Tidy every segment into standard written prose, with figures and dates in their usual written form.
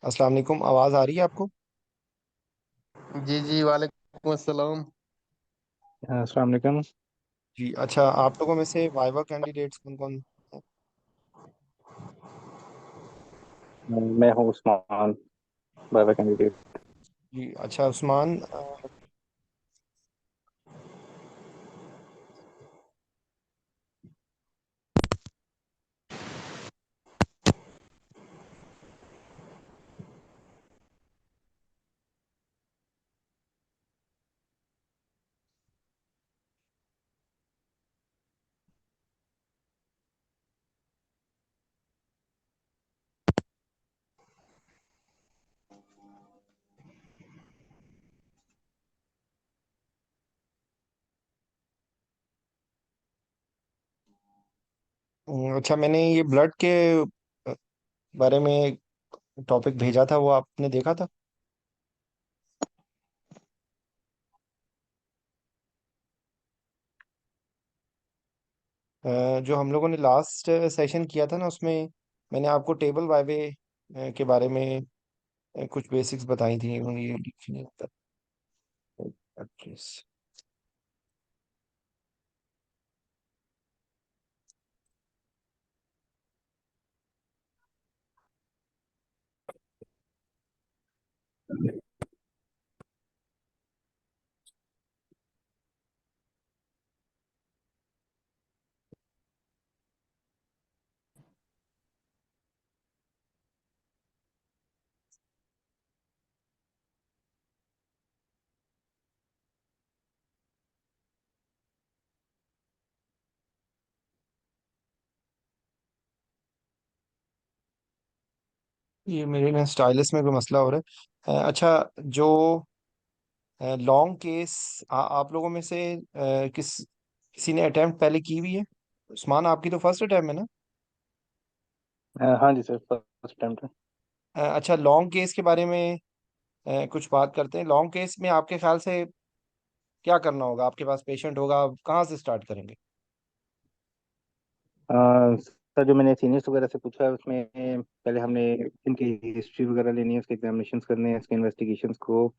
अस्सलाम वालेकुम। आवाज़ आ रही है आपको? जी जी, वालेकुम अस्सलाम। अस्सलाम वालेकुम। जी अच्छा, आप लोगों में से वाइवा कैंडिडेट्स कौन कौन हैं? मैं हूँ उस्मान, बाबा कैंडिडेट। जी अच्छा उस्मान, अच्छा मैंने ये ब्लड के अ, बारे में टॉपिक भेजा था, वो आपने देखा था? जो हम लोगों ने लास्ट सेशन किया था ना, उसमें मैंने आपको टेबल वाइवे के बारे में कुछ बेसिक्स बताई थी। ये लिखने का एड्रेस। ये मेरे ना स्टाइलिस में कोई मसला हो रहा है। अच्छा, जो लॉन्ग केस आप लोगों में से किसी ने अटेम्प्ट पहले की हुई है? उस्मान, आपकी तो फर्स्ट अटेम्प्ट है ना? हाँ जी सर, फर्स्ट टाइम था। अच्छा, लॉन्ग केस के बारे में कुछ बात करते हैं। लॉन्ग केस में आपके ख्याल से क्या करना होगा? आपके पास पेशेंट होगा, आप कहाँ से स्टार्ट करेंगे? सर, जो मैंने सीनियर्स वगैरह से पूछा है उसमें पहले हमने इनकी हिस्ट्री वगैरह लेनी है, उसके एग्जामिनेशंस करने हैं, इसके इन्वेस्टिगेशंस को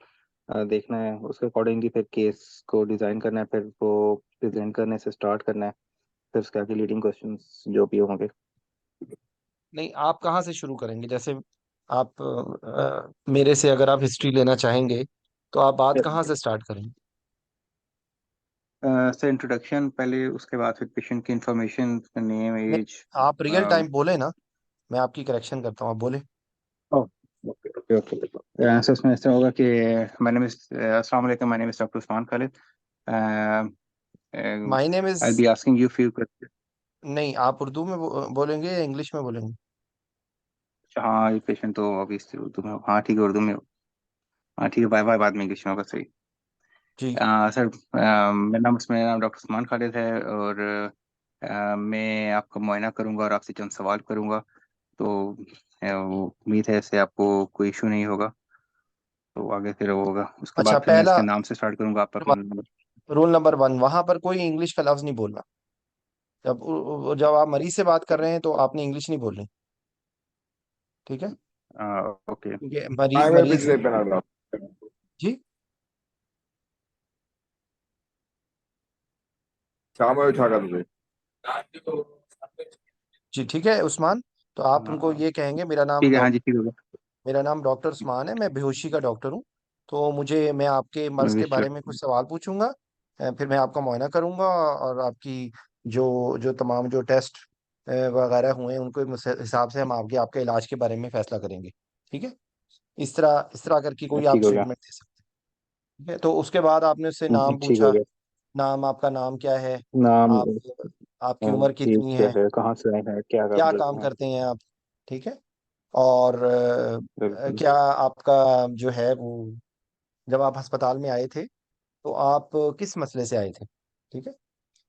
देखना है, उसके अकॉर्डिंगली फिर केस को डिज़ाइन करना है, फिर वो प्रेजेंट करने से स्टार्ट करना है, फिर उसके आगे लीडिंग क्वेश्चंस जो भी होंगे। नहीं, आप कहाँ से शुरू करेंगे? जैसे आप मेरे से अगर आप हिस्ट्री लेना चाहेंगे तो आप बात कहाँ से स्टार्ट करेंगे? सर, इंट्रोडक्शन पहले, उसके बाद फिर पेशेंट की इंफॉर्मेशन, नेम, नहीं, एज। आप रियल टाइम बोले ना, मैं आपकी करेक्शन करता हूँ, आप बोले। Okay okay okay. आंसर इसमें ऐसा होगा कि माय नेम इज अस्सलाम वालेकुम, my name is doctor Usman Khalid. My name is. I be asking you few question. नहीं, आप उर्दू में बोलेंगे या इंग्लिश में बोलेंगे? हाँ, ये पेशेंट तो ऑब्वियसली उर्दू में हाँ ठीक है, उर्दू में हाँ ठीक है, बाय बाय, बाद में इंग्लिश में होगा, सही। जी। सर, मेरा नाम डॉक्टर उस्मान खालिद है, और मैं आपका मुआयना करूंगा और आपसे चंद सवाल करूंगा। तो वो उम्मीद है इससे आपको कोई इशू नहीं होगा। तो आगे फिर वो होगा, उसके अच्छा, बाद फिर मैं पहला इसके नाम से स्टार्ट करूंगा, आप अपना नंबर। रूल नंबर वन, वहां पर कोई इंग्लिश का लफ्ज नहीं बोलना। जब आप मरीज से बात कर रहे हैं तो आपने इंग्लिश नहीं बोलनी। ठीक है? ओके। क्योंकि हाँ, मैं मरीज। पिछले पे आ रहा हूँ। जी। शाम में उठा कर तुझे। जी ठीक है उस्मान। तो आप उनको हाँ, ये कहेंगे, मेरा नाम ठीक है, हाँ जी, ठीक होगा। मेरा नाम डॉक्टर उस्मान है, मैं बेहोशी का डॉक्टर हूँ। तो मैं आपके मर्ज के विश बारे में कुछ सवाल पूछूंगा। फिर मैं आपका मुआयना करूंगा और आपकी जो जो तमाम जो टेस्ट वगैरह हुए हैं उनको हिसाब से हम आपके आपके इलाज के बारे में फैसला करेंगे। ठीक है? इस तरह करके कोई आप ठीक हो गया। स्टेटमेंट दे सकते हैं। ठीक है? तो उसके बाद आपने उससे नाम ठीक हो पूछा। गया। नाम, आपका नाम क्या है? नाम, आप आपकी उम्र एज कितनी क्या है? है, कहाँ से आए हैं, क्या काम क्या करते काम हैं। करते हैं आप? ठीक है? और बिल्कुल। क्या आपका जो है वो, जब आप अस्पताल में आए थे तो आप किस मसले से आए थे? ठीक है?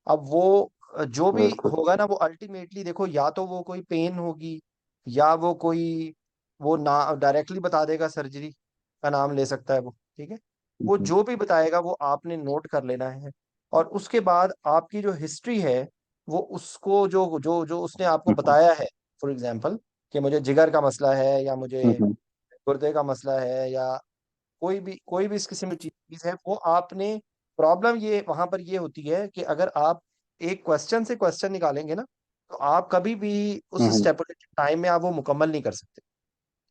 अब वो जो भी बिल्कुल। होगा ना, वो अल्टीमेटली देखो, या तो वो कोई पेन होगी, या वो कोई, वो ना डायरेक्टली बता देगा, सर्जरी का नाम ले सकता है वो। ठीक है? वो हम्म, जो भी बताएगा वो आपने नोट कर लेना है। और उसके बाद आपकी जो हिस्ट्री है, वो उसको जो जो जो उसने आपको हम्म, बताया है, फॉर एग्जाम्पल कि मुझे जिगर का मसला है, या मुझे हम्म, गुर्दे का मसला है, या कोई भी इस किस्म की चीज है, वो आपने प्रॉब्लम ये वहां पर ये होती है कि अगर आप एक क्वेश्चन से क्वेश्चन निकालेंगे ना, तो आप कभी भी उस हम्म, स्टेपुलेटेड टाइम में आप वो मुकम्मल नहीं कर सकते।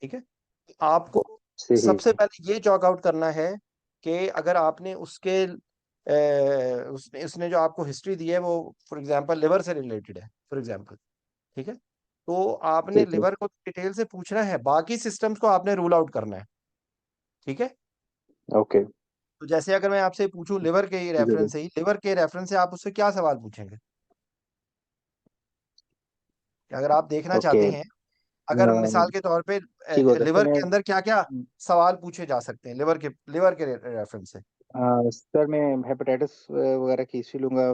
ठीक है, तो आपको सही सबसे पहले ये चॉक आउट करना है कि अगर आपने उसने उसने जो आपको हिस्ट्री दी है वो फॉर एग्जांपल लिवर से रिलेटेड है, फॉर एग्जांपल। ठीक है, तो आपने ठीक है। लिवर को डिटेल से पूछना है, बाकी सिस्टम्स को आपने रूल आउट करना है। ठीक है, ओके। तो जैसे अगर मैं आपसे पूछूं लिवर के ही जरूर। रेफरेंस से ही, लिवर के रेफरेंस से आप उससे क्या सवाल पूछेंगे? कि अगर आप देखना ओके। चाहते हैं, अगर मिसाल के तौर पे ठीक हो सकता लिवर है के अंदर क्या क्या मैं। सवाल पूछे जा सकते हैं लिवर के रेफरेंस से? सर मैं हेपेटाइटिस वगैरह की हिस्ट्री लूंगा,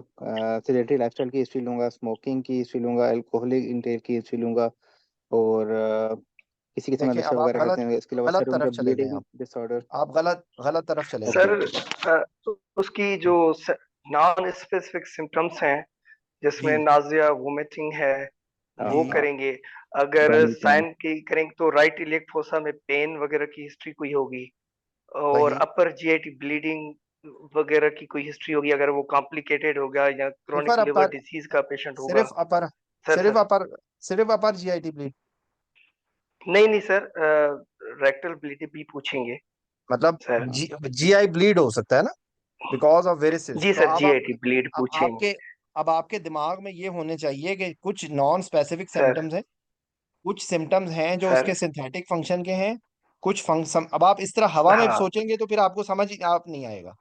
सेडेंटरी लाइफस्टाइल की हिस्ट्री लूंगा, स्मोकिंग की हिस्ट्री लूंगा, अल्कोहलिक इंटेक की हिस्ट्री लूंगा, और किसी किस्म का देखें, नशा अब आप वगैरह करते गलत हैं, इसके अलावा गलत सर तरफ उनका चले गए, ब्लीडिंग डिसऑर्डर। आप गलत तरफ चले गए। ओके। सर उसकी जो नॉन स्पेसिफिक सिम्टम्स हैं जिसमें जी नाजिया वोमिटिंग है जी वो करेंगे। अगर वॉमिटिंग। साइन की करेंगे तो राइट इलियक फोसा में पेन वगैरह की हिस्ट्री कोई होगी, और सही। अपर जीआईटी ब्लीडिंग वगैरह की कोई हिस्ट्री होगी अगर वो कॉम्प्लिकेटेड होगा या सिर्फ क्रोनिक लिवर अपर डिसीज का पेशेंट होगा। सिर्फ अपर सर सिर्फ सर अपर सिर्फ अपर जीआईटी ब्लीड? नहीं नहीं सर, रेक्टल ब्लीडिंग भी पूछेंगे मतलब सर। जीआई ब्लीड हो सकता है ना, बिकॉज ऑफ वेरिसेस। जी तो सर, अब आप जीआईटी ब्लीड अब पूछेंगे। आपके अब आपके दिमाग में ये होने चाहिए कि कुछ नॉन स्पेसिफिक सर सिम्टम्स हैं, कुछ सिम्टम्स हैं जो सर उसके सिंथेटिक फंक्शन के हैं, कुछ फंक्शन। अब आप इस तरह हवा में हाँ सोचेंगे तो फिर आपको समझ आप नहीं आएगा।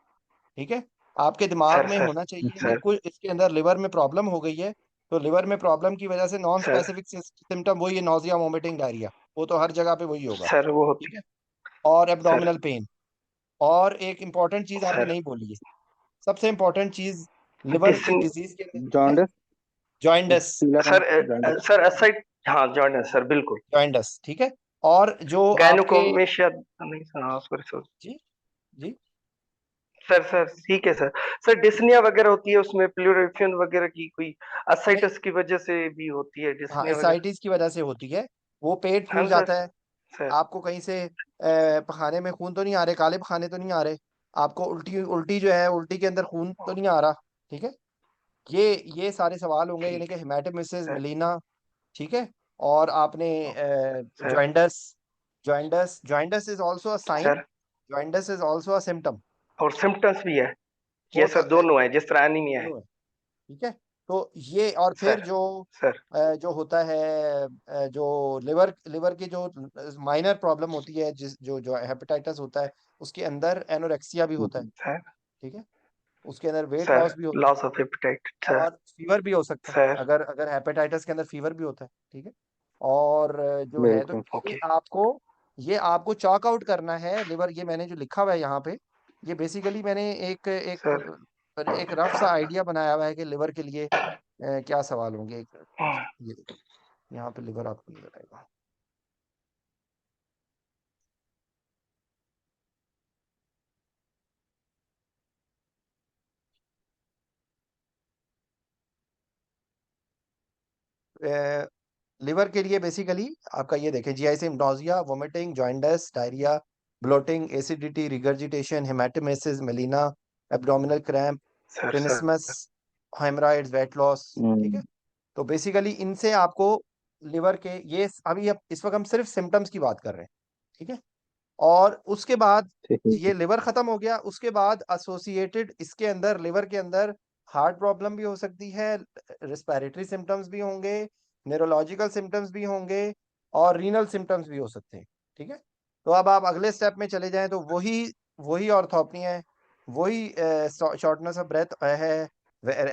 ठीक है, आपके दिमाग सर में सर होना चाहिए कि सर कुछ इसके अंदर लिवर में प्रॉब्लम हो गई है, तो लिवर में प्रॉब्लम की वजह से नॉन सर स्पेसिफिक सिम्टम वही है, नोजिया वोमिटिंग डायरिया, वो तो हर जगह पे वही होगा। सर वो होती। ठीक है, और सर एब्डोमिनल पेन। और एक इंपॉर्टेंट चीज आपने सर नहीं बोली है, सबसे इंपॉर्टेंट चीज लिवर की डिस्न डिजीज के अंदर है जॉन्डिस, जॉइंडस। पीला रंग, सर जॉन्डिस। सर असाइड, हाँ जॉइंट सर बिल्कुल। जॉइंडस, ठीक है। और जो आपके गायनोकोमेशिया नहीं सुना, सॉरी सॉरी। जी जी सर सर ठीक है सर। सर डिस्निया वगैरह होती है उसमें प्लूरिफिन वगैरह की कोई नहीं, असाइटस की वजह से भी होती है हाँ डिस्निया वगैरह। एसाइटिस की वजह से होती है, वो पेट हाँ फूल सर जाता है। सर आपको कहीं से पखाने में खून तो नहीं आ रहे, काले पखाने तो नहीं आ रहे, आपको उल्टी उल्टी जो है, उल्टी के अंदर खून तो नहीं आ रहा। ठीक है, ये सारे सवाल होंगे, यानी ठीक कि हेमाटोमेसिस सर। मिलीना। ठीक है, और आपने sir jaundice jaundice is also a sign, sir jaundice is also a symptom. और सिम्टम्स भी है। ये बोथ सर दोनों है जिस तरह एनीमिया है। दोनों है। ठीक है, तो ये और फिर सर जो सर जो होता है, जो लिवर की जो माइनर प्रॉब्लम होती है, जिस जो जो हेपेटाइटिस होता है, उसके अंदर एनोरेक्सिया भी होता है। सर ठीक है, उसके अंदर वेट सर लॉस भी होता है, लॉस ऑफ एपेटाइट सर। और फीवर भी हो सकता है, सर अगर अगर हेपेटाइटिस के अंदर फीवर भी होता है। ठीक है, और जो है, तो बिल्कुल। ओके ये आपको चॉक आउट करना है लिवर। ये मैंने जो लिखा हुआ है यहाँ पे, ये बेसिकली मैंने एक एक सर। एक रफ सा आइडिया बनाया हुआ है कि लिवर के लिए क्या सवाल होंगे। ये यहाँ पे लिवर आपको नजर आएगा। लिवर के लिए बेसिकली आपका ये देखें, GIC, nausea, vomiting, jaundice, diarrhoea, bloating, acidity, regurgitation, haematemesis, melaena, abdominal cramp, sir sir tenesmus, haemorrhoids, weight loss. ठीक है, हम्म, तो बेसिकली इनसे आपको लिवर के ये अभी अब इस वक्त हम सिर्फ सिम्टम्स की बात कर रहे हैं। ठीक है, और उसके बाद ठीक ये है। लिवर खत्म हो गया, उसके बाद एसोसिएटेड इसके अंदर लिवर के अंदर हार्ट प्रॉब्लम भी हो सकती है, रिस्पिरेटरी सिम्टम्स भी होंगे, न्यूरोलॉजिकल सिम्टम्स भी होंगे, और रीनल सिम्टम्स भी हो सकते हैं। ठीक है, तो अब आप अगले स्टेप में चले जाएं तो वही वही ऑर्थोपनी है, वही शॉर्टनेस ऑफ ब्रेथ है,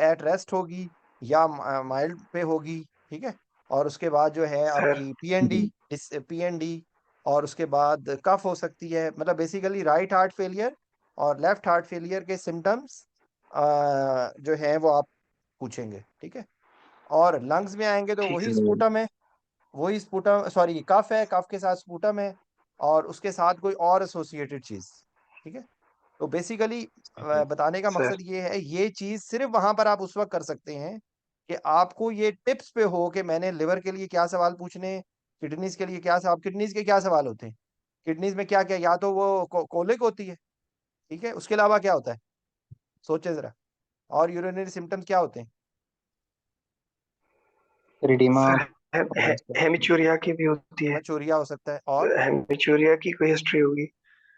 एट रेस्ट होगी या माइल्ड पे होगी। ठीक है, और उसके बाद जो है सर आपकी पीएनडी, हम्म, पीएनडी, और उसके बाद कफ हो सकती है। मतलब बेसिकली राइट हार्ट फेलियर और लेफ्ट हार्ट फेलियर के सिम्टम्स जो हैं वो आप पूछेंगे। ठीक है, और लंग्स में आएंगे तो ठीक वही है स्पूटम है, वही स्पूटम, सॉरी कफ है, कफ के साथ स्पूटम है, और उसके साथ कोई और एसोसिएटेड चीज। ठीक है, तो बेसिकली बताने का सर। मकसद ये है, ये चीज सिर्फ वहां पर आप उस वक्त कर सकते हैं कि आपको ये टिप्स पे हो कि मैंने लिवर के लिए क्या सवाल पूछने, किडनीज के लिए क्या सवाल, किडनीज के क्या सवाल होते हैं? किडनीज में क्या क्या, या तो वो कोलिक होती है, ठीक है, उसके अलावा क्या होता है, सोचे जरा। और यूरिनरी सिम्टम्स क्या होते हैं? रिडीमा, सर हेमिचूरिया की भी होती है। हेमाचूरिया हो सकता है, और हेमिचूरिया की कोई हिस्ट्री होगी।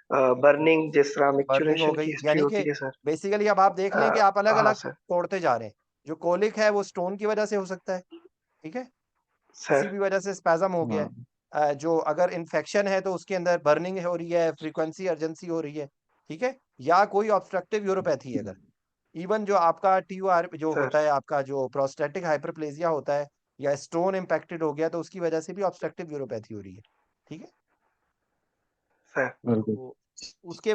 बर्निंग, जिस तरह बर्निंग हो मिक्चुरेशन गई, की हिस्ट्री यानी कि होती है सर। बेसिकली अब आप देख लें कि आप अलग हाँ अलग सर। तोड़ते जा रहे हैं। जो कोलिक है वो स्टोन की वजह से हो सकता है, ठीक है, किसी सर भी वजह से स्पैज्म हो गया है। जो अगर इन्फेक्शन है तो उसके अंदर बर्निंग हो रही है, फ्रीक्वेंसी अर्जेंसी हो रही है, ठीक है, या कोई ऑब्स्ट्रक्टिव यूरोपैथी है अगर, इवन जो आपका TUR जो सर होता है, आपका जो प्रोस्टेटिक हाइपरप्लेजिया होता है, या स्टोन इम्पैक्टेड हो गया, तो उसकी वजह से भी ऑब्स्ट्रक्टिव यूरोपैथी हो रही है, ठीक है। सर बिल्कुल। तो उसके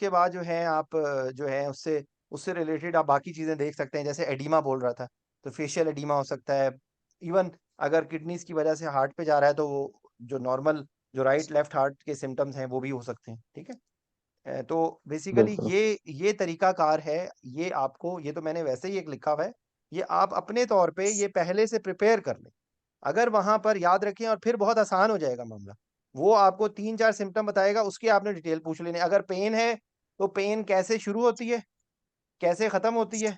बाद जो है आप जो है उससे उससे रिलेटेड आप बाकी चीजें देख सकते हैं, जैसे एडीमा बोल रहा था, तो फेशियल एडीमा हो सकता है। इवन अगर किडनीज की वजह से हार्ट पे जा रहा है तो वो जो नॉर्मल जो राइट लेफ्ट हार्ट के सिम्टम्स हैं वो भी हो सकते हैं, ठीक है। तो बेसिकली बिल्कुल। ये तरीका कार है। ये आपको, ये तो मैंने वैसे ही एक लिखा हुआ है, ये आप अपने तौर पे ये पहले से प्रिपेयर कर लें। अगर वहां पर याद रखें और फिर बहुत आसान हो जाएगा मामला। वो आपको 3-4 सिम्टम बताएगा, उसकी आपने डिटेल पूछ लेने। अगर पेन है तो पेन कैसे शुरू होती है, कैसे खत्म होती है,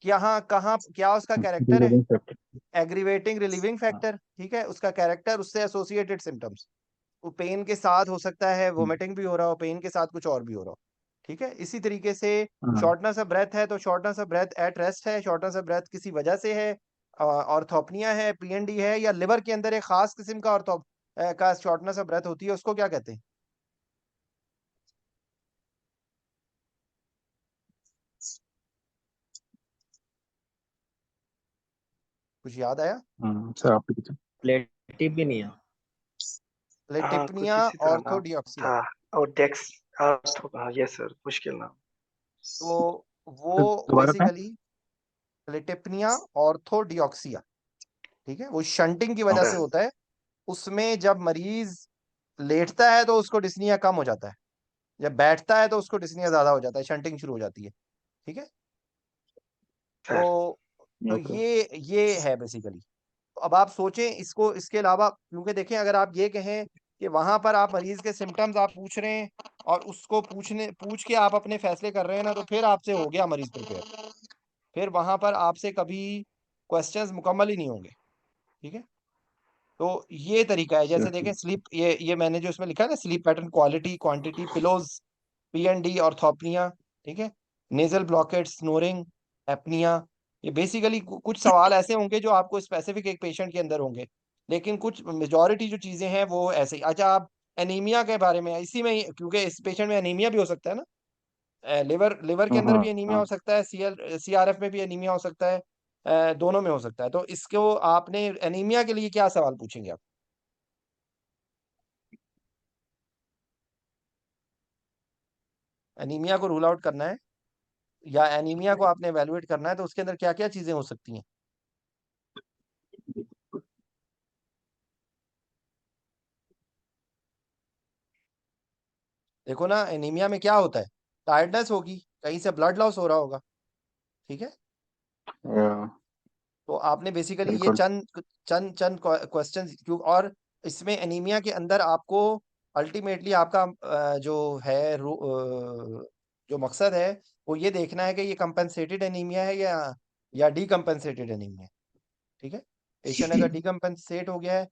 यहाँ कहाँ क्या उसका कैरेक्टर है, रिलीविंग फैक्टर। एग्रीवेटिंग रिलीविंग हाँ। फैक्टर, ठीक है, उसका कैरेक्टर, उससे एसोसिएटेड सिम्टम्स। वो पेन के साथ हो सकता है वोमिटिंग भी हो रहा हो, पेन के साथ कुछ और भी हो रहा हो, ठीक है। इसी तरीके से हाँ। शॉर्टनेस ऑफ ब्रेथ है तो shortness of breath at rest है, शॉर्टनेस ऑफ ब्रेथ किसी वजह से है, ऑर्थोपनिया है, PND है, या लिवर के अंदर एक खास किस्म का का शॉर्टनेस ऑफ ब्रेथ होती है, उसको क्या कहते हैं? कुछ याद आया? सर आप भी प्लेटिव भी नहीं है। हाँ, लेटिपनिया, कुछ इसी तरह नाम ऑर्थोडियोक्सिया, था। और डेक्स हाँ, यस सर, मुश्किल नाम। तो सर वो दोबारा पे। बेसिकली लेटिपनिया, ऑर्थोडियोक्सिया, ठीक है, वो शंटिंग की वजह से ओके। सर होता है। उसमें जब मरीज लेटता है तो उसको डिस्निया कम हो जाता है, जब बैठता है तो उसको डिस्निया ज्यादा हो जाता है, शंटिंग शुरू हो जाती है, ठीक है। सर तो ओके। ये है बेसिकली। तो अब आप सोचें इसको, इसके अलावा, क्योंकि देखें अगर आप ये कहें कि वहां पर आप मरीज के सिम्टम्स आप पूछ रहे हैं और उसको पूछ के आप अपने फैसले कर रहे हैं ना, तो फिर आपसे हो गया मरीज प्रिपेयर। फिर वहां पर आपसे कभी क्वेश्चंस मुकम्मल ही नहीं होंगे, ठीक है। तो ये तरीका है, जैसे देखें स्लीप, ये मैंने जो इसमें लिखा है ना, sleep pattern, quality, quantity, pillows, PND, orthopnoea, ठीक है, नेजल ब्लॉकेट, स्नोरिंग, एपनिया। ये बेसिकली कुछ सवाल ऐसे होंगे जो आपको स्पेसिफिक एक पेशेंट के अंदर होंगे, लेकिन कुछ मेजॉरिटी जो चीजें हैं वो ऐसे ही। अच्छा, आप एनीमिया के बारे में, इसी में क्योंकि इस पेशेंट में एनीमिया भी हो सकता है ना, लिवर के अंदर हाँ। भी एनीमिया हाँ। हो सकता है, CRF में भी एनीमिया हो सकता है, दोनों में हो सकता है। तो इसको आपने एनीमिया के लिए क्या सवाल पूछेंगे आप? एनीमिया को रूल आउट करना है या एनीमिया को आपने एवेलुएट करना है, तो उसके अंदर क्या क्या चीजें हो सकती हैं? देखो ना, एनीमिया में क्या होता है, टायर्डनेस होगी, कहीं से ब्लड लॉस हो रहा होगा, ठीक है। तो आपने बेसिकली ये बिल्कुल। चंद चंद चंद क्वेश्चन क्यों, और इसमें एनीमिया के अंदर आपको अल्टीमेटली आपका जो है जो मकसद है वो ये देखना है कि ये कंपनसेटेड एनीमिया है या डीकम्पनसेटेड एनीमिया, ठीक है। पेशेंट अगर डीकम्पनसेट हो गया है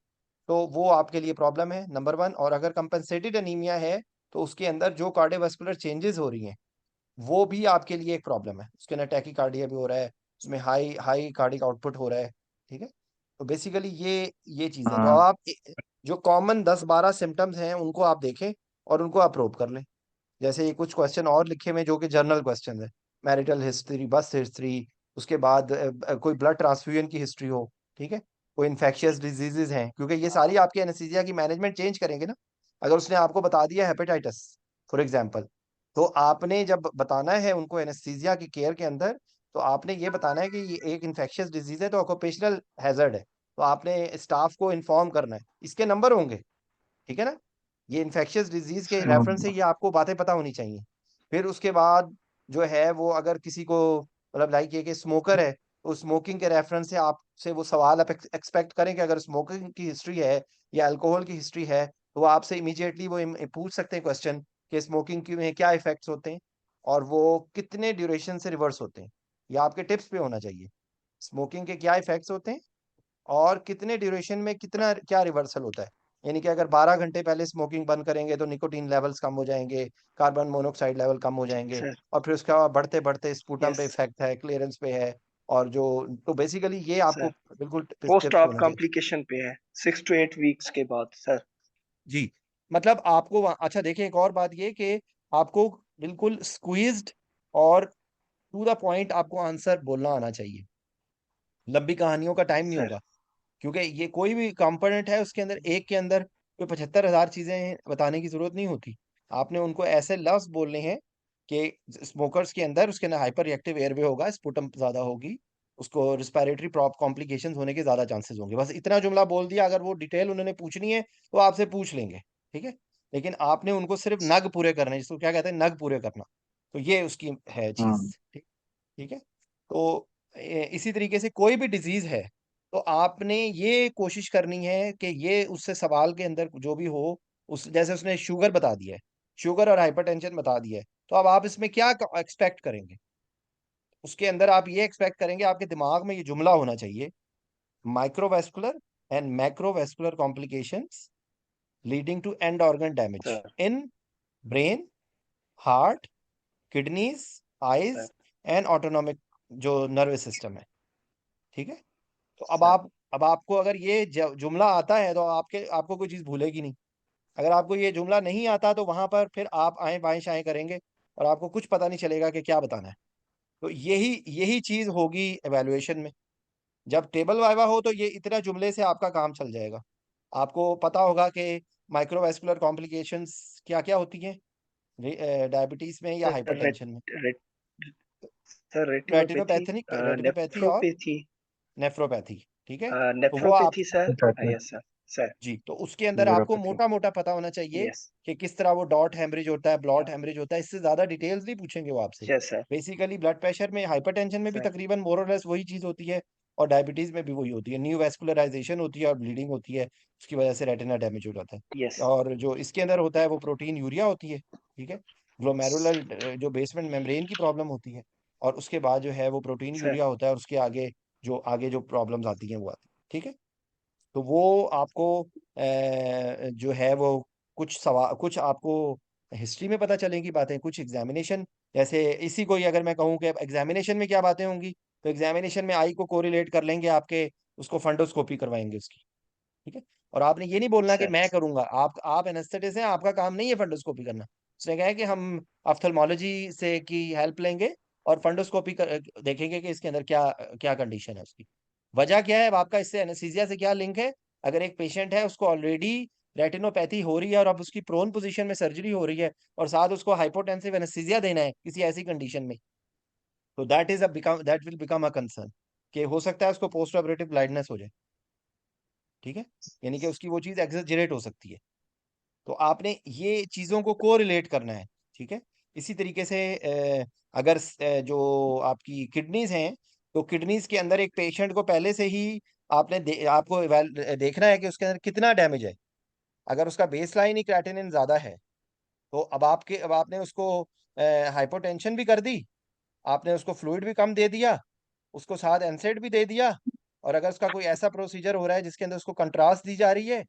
तो वो आपके लिए प्रॉब्लम है, नंबर 1। और अगर कंपनसेटेड एनीमिया है तो उसके अंदर जो कार्डियोवास्कुलर चेंजेस हो रही हैं वो भी आपके लिए एक प्रॉब्लम है। उसके अंदर टैकीकार्डिया भी हो रहा है, उसमें हाई हाई कार्डिक आउटपुट हो रहा है, ठीक है। तो बेसिकली ये चीज़ें, तो अब हाँ। आप जो कॉमन 10-12 सिम्टम्स हैं उनको आप देखें और उनको अप्रूव कर लें। जैसे ये कुछ क्वेश्चन और लिखे हुए हैं जो कि जनरल क्वेश्चन है, मैरिटल हिस्ट्री, बस हिस्ट्री, उसके बाद कोई ब्लड ट्रांसफ्यूजन की हिस्ट्री हो, ठीक है, कोई इन्फेक्शियस डिजीजेज हैं, क्योंकि ये सारी आपके एनेस्थीसिया की मैनेजमेंट चेंज करेंगे ना। अगर उसने आपको बता दिया हेपेटाइटिस फॉर एग्जाम्पल, तो आपने जब बताना है उनको एनेस्थीसिया की केयर के अंदर, तो आपने ये बताना है कि ये एक इन्फेक्शियस डिजीज है तो ऑक्यूपेशनल हैजर्ड है, तो आपने स्टाफ को इन्फॉर्म करना है, इसके नंबर होंगे, ठीक है ना। ये इन्फेक्शियस डिजीज के रेफरेंस से ये आपको बातें पता होनी चाहिए। फिर उसके बाद जो है वो अगर किसी को, मतलब लाइक ये कि स्मोकर है, तो स्मोकिंग के रेफरेंस से आपसे वो सवाल आप एक्सपेक्ट करें कि अगर स्मोकिंग की हिस्ट्री है या अल्कोहल की हिस्ट्री है तो वो आपसे इमीडिएटली वो पूछ सकते हैं क्वेश्चन कि स्मोकिंग की में क्या इफेक्ट्स होते हैं और वो कितने ड्यूरेशन से रिवर्स होते हैं। ये आपके टिप्स पे होना चाहिए, स्मोकिंग के क्या इफेक्ट्स होते हैं और कितने ड्यूरेशन में कितना क्या रिवर्सल होता है। यानी कि अगर 12 घंटे पहले स्मोकिंग बंद करेंगे तो निकोटीन लेवल्स कम हो जाएंगे, कार्बन मोनोऑक्साइड लेवल कम हो जाएंगे, सर। और फिर उसका बढ़ते बढ़ते स्पूटम पे यस इफेक्ट है, क्लियरेंस पे है, और जो तो बेसिकली ये आपको सर। बिल्कुल पोस्ट टिप्स ऑप होना चाहिए। कॉम्प्लिकेशन पे है 6 to 8 वीक्स के बाद सर। जी, मतलब आपको अच्छा देखिए, एक और बात ये कि आपको बिल्कुल स्क्वीज्ड और टू द पॉइंट आपको आंसर बोलना आना चाहिए। लंबी कहानियों का टाइम नहीं सर। होगा, क्योंकि ये कोई भी कंपोनेंट है उसके अंदर, एक के अंदर कोई 75,000 चीजें बताने की जरूरत नहीं होती। आपने उनको ऐसे लफ्ज बोलने हैं कि स्मोकर्स के अंदर, उसके अंदर हाइपर रिएक्टिव एयरवे होगा, स्पुटम ज्यादा होगी, उसको रिस्पिरेटरी प्रॉप कॉम्प्लिकेशंस होने के ज्यादा चांसेस होंगे। बस इतना जुमला बोल दिया, अगर वो डिटेल उन्होंने पूछनी है तो आपसे पूछ लेंगे, ठीक है। लेकिन आपने उनको सिर्फ नग पूरे करने हैं, जिसको क्या कहते हैं, नग पूरे करना। तो ये उसकी है चीज, हम्म। ठीक, ठीक है। तो इसी तरीके से कोई भी डिजीज है तो आपने ये कोशिश करनी है कि ये उससे सवाल के अंदर जो भी हो, उस जैसे उसने शुगर बता दिया है, शुगर और हाइपरटेंशन बता दिया है, तो अब आप इसमें क्या एक्सपेक्ट करेंगे। उसके अंदर आप ये एक्सपेक्ट करेंगे, आपके दिमाग में ये जुमला होना चाहिए, microvascular and macrovascular complications leading to end organ damage sir. In brain, heart, kidneys, sir. Eyes and autonomic जो नर्वस सिस्टम है, ठीक है। तो सर। अब आपको अगर ये जुमला आता है तो आपको कोई चीज भूलेगी नहीं। अगर आपको ये जुमला नहीं आता तो वहां पर फिर आप आए बाएं शाएं करेंगे और आपको कुछ पता नहीं चलेगा कि क्या बताना है। तो यही यही चीज होगी एवेलुएशन में। जब टेबल वाइवा हो तो ये इतना जुमले से आपका काम चल जाएगा। आपको पता होगा कि माइक्रोवेस्कुलर कॉम्प्लिकेशंस क्या क्या होती हैं डायबिटीज में या सर रेट, हाइपरटेंशन में। Rate, sir retinopathy, retinopathy, retinopathy और नेफ्रोपैथी, नेफ्रोपैथी, ठीक है। तो वो आप, nephropathy sir. Exactly. Yes sir. Sir. जी, तो उसके अंदर आपको Neuropathy. मोटा मोटा पता होना चाहिए यस। कि किस तरह वो डॉट हेमरेज होता है, ब्लॉट हेमरेज होता है। इससे ज्यादा डिटेल्स नहीं पूछेंगे वो आपसे। Yes sir. Basically blood pressure में, हाइपरटेंशन में भी सर। तकरीबन मोर और लेस वही चीज होती है, और डायबिटीज में भी वही होती है, न्यू वेस्कुलराइजेशन होती है और ब्लीडिंग होती है, उसकी वजह से रेटिना डैमेज हो जाता है। यस। और जो इसके अंदर होता है वो प्रोटीन यूरिया होती है, ठीक है। ग्लोमेरुलर जो बेसमेंट मेम्ब्रेन की प्रॉब्लम होती है, और उसके बाद जो है वो प्रोटीन सर। यूरिया होता है, और उसके आगे जो प्रॉब्लम्स आती हैं वो आती है, ठीक है। तो वो आपको जो है वो कुछ आपको हिस्ट्री में पता चलेंगी बातें, कुछ एग्जामिनेशन, जैसे इसी को ही अगर मैं कहूँ कि एग्जामिनेशन में क्या बातें होंगी, तो एग्जामिनेशन में आई को कोरिलेट कर लेंगे आपके, उसको फंडोस्कोपी करवाएंगे उसकी, ठीक है। और आपने ये नहीं बोलना कि सर। मैं करूंगा, आप एनेस्थेटिस्ट हैं, आपका काम नहीं है फंडोस्कोपी करना। उसने कहा है कि हम ऑप्थेल्मोलॉजी से की हेल्प लेंगे और फंडोस्कोपी देखेंगे कि इसके अंदर क्या क्या कंडीशन है उसकी, वजह क्या है। अब आपका इससे एनेस्थीसिया से क्या लिंक है। अगर एक पेशेंट है, उसको ऑलरेडी रेटिनोपैथी हो रही है और अब उसकी प्रोन पोजीशन में सर्जरी हो रही है, और साथ उसको हाइपोटेंसिव एनेस्थीसिया देना है किसी ऐसी कंडीशन में, तो that will become a concern, कि हो सकता है उसको पोस्ट ऑपरेटिव ब्लाइंडनेस हो जाए, ठीक है। यानी कि उसकी वो चीज एग्जेजरेट हो सकती है। तो आपने ये चीजों को कोरिलेट करना है, ठीक है। इसी तरीके से अगर जो आपकी किडनीज हैं, तो किडनीज के अंदर एक पेशेंट को पहले से ही आपको देखना है कि उसके अंदर कितना डैमेज है। अगर उसका बेसलाइन ही क्रेटिनिन ज्यादा है, तो अब आपने उसको हाइपोटेंशन भी कर दी, आपने उसको फ्लूइड भी कम दे दिया, उसको साथ एनसेड भी दे दिया, और अगर उसका कोई ऐसा प्रोसीजर हो रहा है जिसके अंदर उसको कंट्रास्ट दी जा रही है,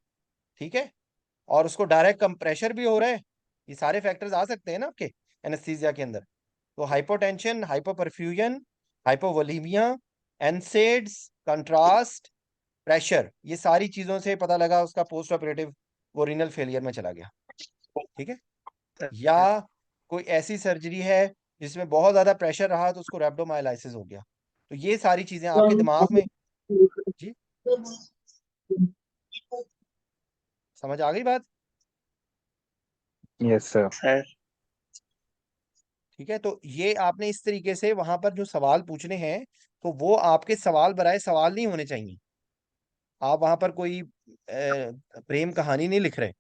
ठीक है, और उसको डायरेक्ट कंप्रेशर भी हो रहा है, ये सारे फैक्टर्स आ सकते हैं ना आपके एनेस्थीसिया के अंदर। तो hypotension, hypoperfusion, hypovolaemia, NSAIDs, contrast, pressure, ये सारी चीजों से पता लगा उसका पोस्ट ऑपरेटिव वो रीनल फेलियर में चला गया, ठीक है। या सर। कोई ऐसी सर्जरी है जिसमें बहुत ज्यादा प्रेशर रहा तो उसको रेब्डोमायलाइसिस हो गया। तो ये सारी चीजें आपके दिमाग में, जी, समझ आ गई बात। Yes, sir. सर। ठीक है, तो ये आपने इस तरीके से वहां पर जो सवाल पूछने हैं, तो वो आपके सवाल बराए सवाल नहीं होने चाहिए। आप वहां पर कोई प्रेम कहानी नहीं लिख रहे।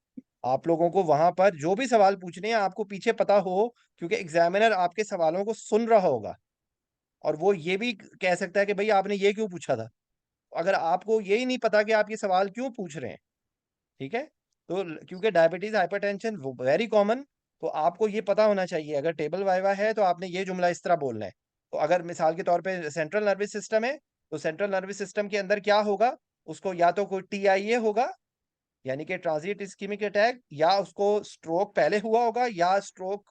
आप लोगों को वहां पर जो भी सवाल पूछने हैं आपको पीछे पता हो, क्योंकि एग्जामिनर आपके सवालों को सुन रहा होगा, और वो ये भी कह सकता है कि भाई आपने ये क्यों पूछा था। अगर आपको यही नहीं पता कि आप ये सवाल क्यों पूछ रहे हैं, ठीक है, तो क्योंकि डायबिटीज हाइपरटेंशन वेरी कॉमन, तो आपको ये पता होना चाहिए। अगर टेबल वाइवा है तो आपने ये जुमला इस तरह बोलना है। तो अगर मिसाल के तौर पे सेंट्रल नर्वस सिस्टम है, तो सेंट्रल नर्वस सिस्टम के अंदर क्या होगा, उसको या तो कोई TIA होगा, यानी कि ट्रांजिट इस्कीमिक अटैक, या उसको स्ट्रोक पहले हुआ होगा, या स्ट्रोक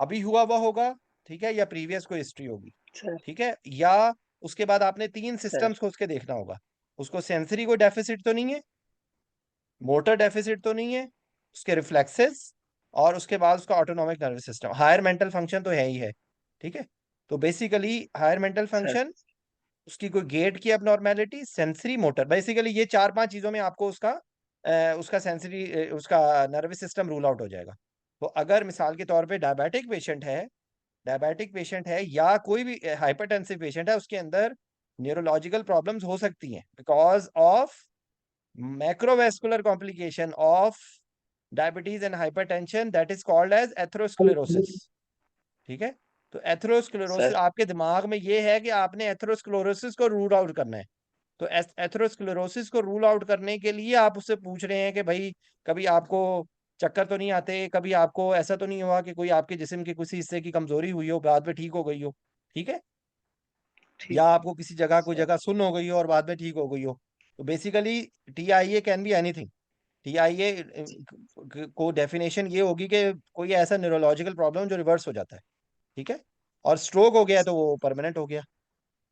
अभी हुआ होगा, ठीक है, या प्रीवियस कोई हिस्ट्री होगी, सर ठीक है। या उसके बाद आपने 3 सर सिस्टम्स को उसके देखना होगा। उसको सेंसरी कोई डेफिसिट तो नहीं है, मोटर डेफिसिट तो नहीं है, उसके रिफ्लेक्सेस, और उसके बाद उसका autonomic nervous system, higher mental function तो है ही है, ठीक है। तो basically higher mental sir function, उसकी कोई गेट की अबनॉर्मेलिटी, सेंसरी, मोटर, बेसिकली ये 4-5 चीजों में आपको उसका सेंसरी, उसका नर्वस सिस्टम रूल आउट हो जाएगा। तो अगर मिसाल के तौर पे डायबिटिक पेशेंट है या कोई भी हाइपरटेंसिव पेशेंट है, उसके अंदर न्यूरोलॉजिकल प्रॉब्लम्स हो सकती हैं because of macrovascular complication of diabetes and hypertension, that is called as atherosclerosis, ठीक है। तो एथेरोस्क्लेरोसिस, सर आपके दिमाग में ये है कि आपने एथेरोस्क्लेरोसिस को रूल आउट करना है। तो एथेरोस्क्लेरोसिस को रूल आउट करने के लिए आप उससे पूछ रहे हैं कि भाई कभी आपको चक्कर तो नहीं आते, कभी आपको ऐसा तो नहीं हुआ कि कोई आपके जिस्म के किसी हिस्से की कमजोरी हुई हो बाद में ठीक हो गई हो, ठीक है, या ठीक है आपको किसी जगह कोई सर। जगह सुन्न हो गई हो और बाद में ठीक हो गई हो। तो basically TIA can be anything. TIA को डेफिनेशन ये होगी कि कोई ऐसा न्यूरोलॉजिकल प्रॉब्लम जो रिवर्स हो जाता है, ठीक है। और स्ट्रोक हो गया तो वो परमानेंट हो गया,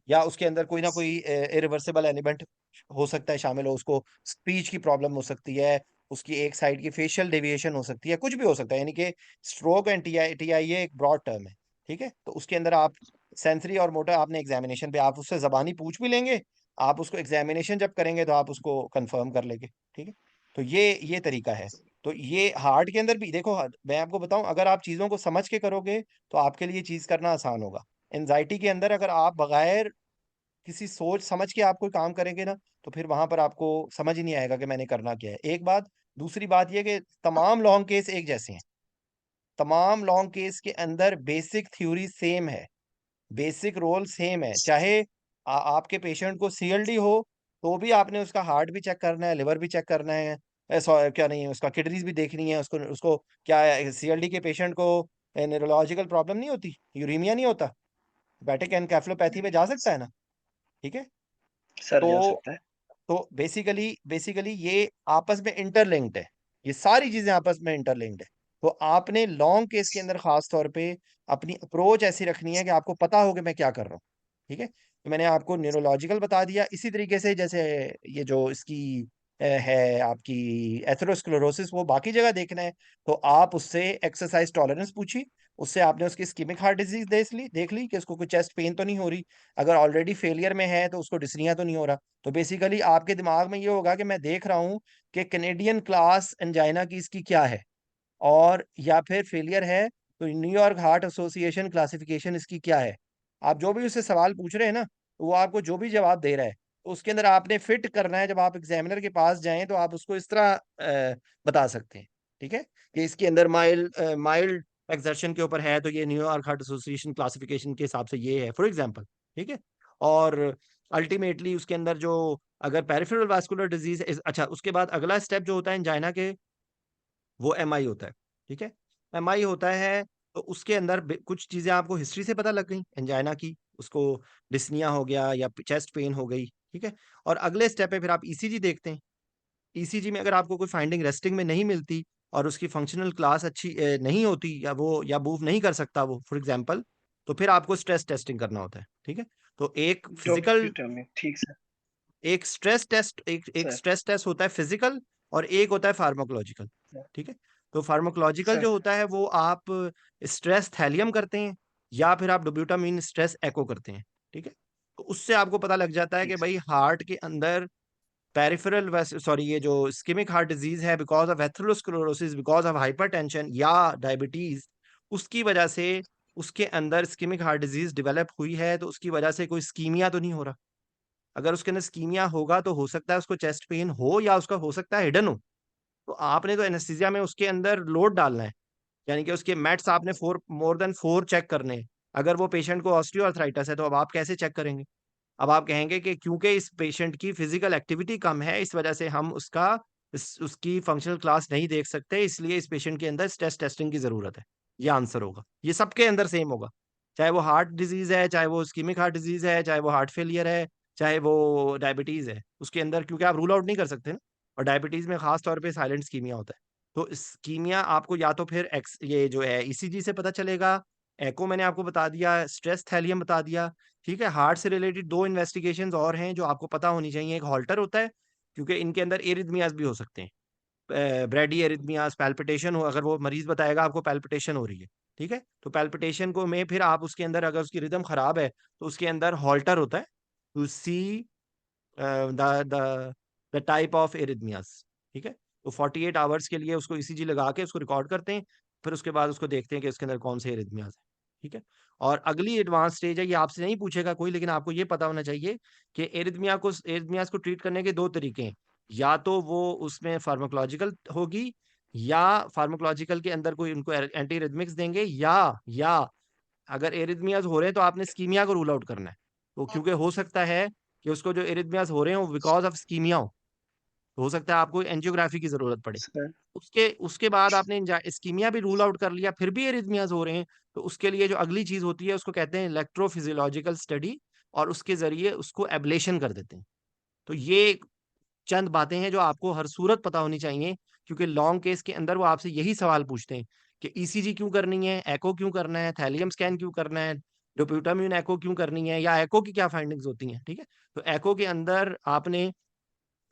या उसके अंदर कोई ना कोई इरिवर्सिबल एलिमेंट हो सकता है शामिल हो, उसको स्पीच की प्रॉब्लम हो सकती है, उसकी एक साइड की फेशियल डेविएशन हो सकती है, कुछ भी हो सकता है। यानी कि स्ट्रोक एंड TIA एक ब्रॉड टर्म है, ठीक है। तो उसके अंदर आप सेंसरी और मोटर, आपने एग्जामिनेशन पे आप उससे जबानी पूछ भी लेंगे, आप उसको एग्जामिनेशन जब करेंगे तो आप उसको कंफर्म कर लेंगे, ठीक है। तो ये तरीका है। तो ये हार्ट के अंदर भी देखो, मैं आपको बताऊं, अगर आप चीज़ों को समझ के करोगे तो आपके लिए चीज़ करना आसान होगा। एनजाइटी के अंदर अगर आप बगैर किसी सोच समझ के आप कोई काम करेंगे ना, तो फिर वहां पर आपको समझ ही नहीं आएगा कि मैंने करना क्या है, एक बात। दूसरी बात यह कि तमाम लॉन्ग केस एक जैसे हैं, तमाम लॉन्ग केस के अंदर बेसिक थ्योरी सेम है, बेसिक रोल सेम है। चाहे आपके पेशेंट को CLD हो, तो भी आपने उसका हार्ट भी चेक करना है, लिवर भी चेक करना है, क्या नहीं है, उसका किडनीज भी देखनी है, उसको उसको क्या CLD के पेशेंट को न्यूरोलॉजिकल प्रॉब्लम नहीं होती, यूरीमिया नहीं होता, हेपेटिक एनकेफेलोपैथी में जा सकता है ना, ठीक है। सर जा तो सकता है। बेसिकली ये आपस में इंटरलिंक्ड है, ये सारी चीजें आपस में इंटरलिंक्ड है। तो आपने लॉन्ग केस के अंदर खास तौर पे अपनी अप्रोच ऐसी रखनी है कि आपको पता हो कि मैं क्या कर रहा हूँ, ठीक है। तो मैंने आपको न्यूरोलॉजिकल बता दिया, इसी तरीके से जैसे ये जो इसकी है आपकी एथेरोस्क्लेरोसिस, वो बाकी जगह देखना है, तो आप उससे एक्सरसाइज टॉलरेंस पूछी, उससे आपने उसकी इस्कीमिक हार्ट डिजीज देख ली कि उसको कोई चेस्ट पेन तो नहीं हो रही, अगर ऑलरेडी फेलियर में है तो उसको डिस्निया तो नहीं हो रहा। तो बेसिकली आपके दिमाग में ये होगा कि मैं देख रहा हूँ कि कैनेडियन क्लास एंजाइना की इसकी क्या है, और या फिर फेलियर है तो न्यूयॉर्क हार्ट एसोसिएशन क्लासिफिकेशन इसकी क्या है। आप जो भी उससे सवाल पूछ रहे हैं ना, तो वो आपको जो भी जवाब दे रहा है, तो उसके अंदर आपने फिट करना है। जब आप एग्जामिनर के पास जाएं तो आप उसको इस तरह बता सकते हैं, ठीक है, कि इसके अंदर माइल्ड एक्सर्शन के ऊपर है तो ये न्यूयॉर्क हार्ट एसोसिएशन क्लासिफिकेशन के हिसाब से ये है, फॉर एग्जाम्पल, ठीक है। और अल्टीमेटली उसके अंदर जो अगर पेरिफेरल वास्कुलर डिजीज, अच्छा, उसके बाद अगला स्टेप जो होता है एंजाइना के, वो MI होता है, ठीक है। MI होता है तो उसके अंदर कुछ चीजें आपको हिस्ट्री से पता लग गई एंजाइना की, उसको डिस्निया हो गया या चेस्ट पेन हो गई, ठीक है। और अगले स्टेप पे फिर आप ECG देखते हैं। ECG में अगर आपको कोई फाइंडिंग रेस्टिंग में नहीं मिलती और उसकी फंक्शनल क्लास अच्छी नहीं होती, या वो या मूव नहीं कर सकता वो, फॉर एग्जांपल, तो फिर आपको स्ट्रेस टेस्टिंग करना होता है, ठीक है। तो ठीक सर। एक सर स्ट्रेस टेस्ट होता है फिजिकल, और एक होता है फार्माकोलॉजिकल, सर ठीक है। तो फार्माकोलॉजिकल सर जो होता है वो आप स्ट्रेस थैलियम करते हैं, या फिर आप डोब्यूटामीन स्ट्रेस एको करते हैं, ठीक है। तो उससे आपको पता लग जाता है कि ठीक सर। भाई हार्ट के अंदर पेरिफेरल सॉरी ये जो इस्केमिक हार्ट डिजीज है because of atherosclerosis, because of hypertension या डायबिटीज, उसकी वजह से उसके अंदर इस्केमिक हार्ट डिजीज डेवलप हुई है, तो उसकी वजह से कोई स्कीमिया तो नहीं हो रहा। अगर उसके अंदर स्कीमिया होगा तो हो सकता है उसको चेस्ट पेन हो, या उसका हो सकता है हिडन हो। तो आपने तो एनेस्थीसिया में उसके अंदर लोड डालना है, यानी कि उसके मेट्स आपने 4 चेक करने हैं। अगर वो पेशेंट को ऑस्टियोआर्थराइटिस है तो अब आप कैसे चेक करेंगे? अब आप कहेंगे कि क्योंकि इस पेशेंट की फिजिकल एक्टिविटी कम है, इस वजह से हम उसका उसकी फंक्शनल क्लास नहीं देख सकते, इसलिए इस पेशेंट के अंदर स्ट्रेस टेस्टिंग की जरूरत है। ये आंसर होगा, ये सबके अंदर सेम होगा, चाहे वो हार्ट डिजीज है, चाहे वो इस्कीमिक हार्ट डिजीज है, चाहे वो हार्ट फेलियर है, चाहे वो डायबिटीज है उसके अंदर, क्योंकि आप रूल आउट नहीं कर सकते ना। और डायबिटीज में खास तौर पे साइलेंट इस्कीमिया होता है। तो इस्कीमिया आपको या तो फिर एक्स ये जो है ईसीजी से पता चलेगा, एको मैंने आपको बता दिया, स्ट्रेस थैलियम बता दिया। ठीक है, हार्ट से रिलेटेड दो इन्वेस्टिगेशंस और हैं जो आपको पता होनी चाहिए। एक हॉल्टर होता है, क्योंकि इनके अंदर एरिथमियाज भी हो सकते हैं, ब्रेडी एरिथमियास, पैल्पिटेशन हो, अगर वो मरीज बताएगा आपको पैल्पिटेशन हो रही है। ठीक है, तो पैल्पिटेशन को में फिर आप उसके अंदर अगर उसकी रिदम खराब है तो उसके अंदर हॉल्टर होता है to see the the type of arrhythmias. ठीक है, तो 48 आवर्स के लिए उसको ईसीजी लगा के उसको रिकॉर्ड करते हैं, फिर उसके बाद उसको देखते हैं कि उसके अंदर कौन से एरिथमियास है। ठीक है, और अगली एडवांस स्टेज है, ये आपसे नहीं पूछेगा कोई, लेकिन आपको ये पता होना चाहिए कि एरिथमियास को ट्रीट करने के दो तरीके हैं। या तो वो उसमें फार्माकोलॉजिकल होगी, या फार्माकोलॉजिकल के अंदर कोई उनको एंटी रिदमिक्स देंगे, या अगर एरिथमियाज हो रहे हैं तो आपने स्कीमिया को रूल आउट करना है। तो क्योंकि हो सकता है कि उसको जो एरिथमियाज हो रहे हैं वो बिकॉज ऑफ स्कीमिया हो सकता है आपको एंजियोग्राफी की जरूरत पड़े। सर उसके उसके बाद आपने इस्कीमिया भी रूल आउट कर लिया, फिर भी एरिथमियाज हो रहे हैं, तो उसके लिए जो अगली चीज होती है उसको कहते हैं इलेक्ट्रोफिजियोलॉजिकल स्टडी, और उसके जरिए उसको एब्लेशन कर देते हैं। तो ये चंद बातें हैं जो आपको हर सूरत पता होनी चाहिए, क्योंकि लॉन्ग केस के अंदर वो आपसे यही सवाल पूछते हैं कि ईसीजी क्यों करनी है, एको क्यों करना है, थैलियम स्कैन क्यों करना है, डोप्यूटाम्यून एको क्यों करनी है, या एको की क्या फाइंडिंग्स होती हैं। ठीक है, तो एको के अंदर आपने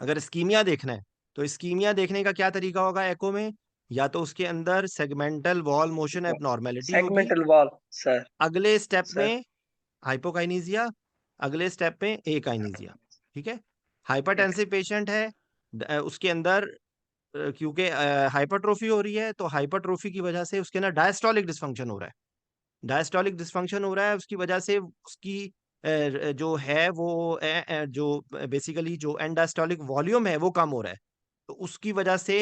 अगर स्कीमिया देखना है तो स्कीमिया देखने का क्या तरीका होगा एको में, या तो उसके अंदर सेगमेंटल वॉल मोशन एबनॉर्मेलिटी होगी, सेगमेंटल वॉल सर। अगले स्टेप सर में हाइपोकाइनीजिया, अगले स्टेप में एकाइनीजिया। ठीक है, हाइपरटेंसिव पेशेंट है, उसके अंदर क्योंकि हाइपरट्रोफी हो रही है, तो हाइपरट्रोफी की वजह से उसके अंदर डायस्टोलिक डिसफंक्शन हो रहा है। डायस्टोलिक डिसफंक्शन हो रहा है, उसकी वजह से उसकी जो है वो जो बेसिकली जो एंड डायस्टोलिक वॉल्यूम है वो कम हो रहा है। तो उसकी वजह से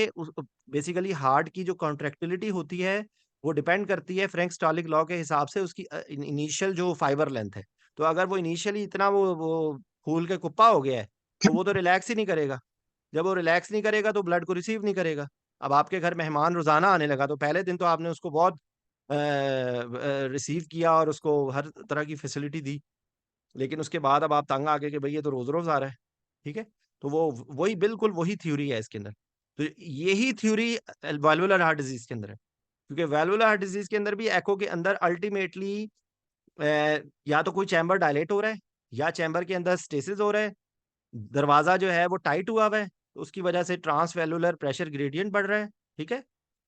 बेसिकली हार्ट की जो कॉन्ट्रैक्टिलिटी होती है वो डिपेंड करती है फ्रैंक स्टॉलिक लॉ के हिसाब से उसकी इनिशियल जो फाइबर लेंथ है। तो अगर वो इनिशियली इतना वो फूल के कुप्पा हो गया है तो वो तो रिलैक्स ही नहीं करेगा। जब वो रिलैक्स नहीं करेगा तो ब्लड को रिसीव नहीं करेगा। अब आपके घर मेहमान रोजाना आने लगा तो पहले दिन तो आपने उसको बहुत रिसीव किया और उसको हर तरह की फैसिलिटी दी, लेकिन उसके बाद अब आप तंग आ गए कि भाई ये तो रोज रोज आ रहा है। ठीक है, तो वो वही बिल्कुल वही थ्योरी है इसके अंदर। तो यही थ्योरी वैल्वुलर हार्ट डिजीज के अंदर है, क्योंकि वैल्वुलर हार्ट डिजीज के अंदर भी एको के अंदर अल्टीमेटली या तो कोई चैम्बर डायलेट हो रहा है, या चैम्बर के अंदर स्टेसिस हो रहा है, दरवाजा जो है वो टाइट हुआ है, तो उसकी वजह से ट्रांसवेलुलर प्रेशर ग्रेडियंट बढ़ रहा है। ठीक है,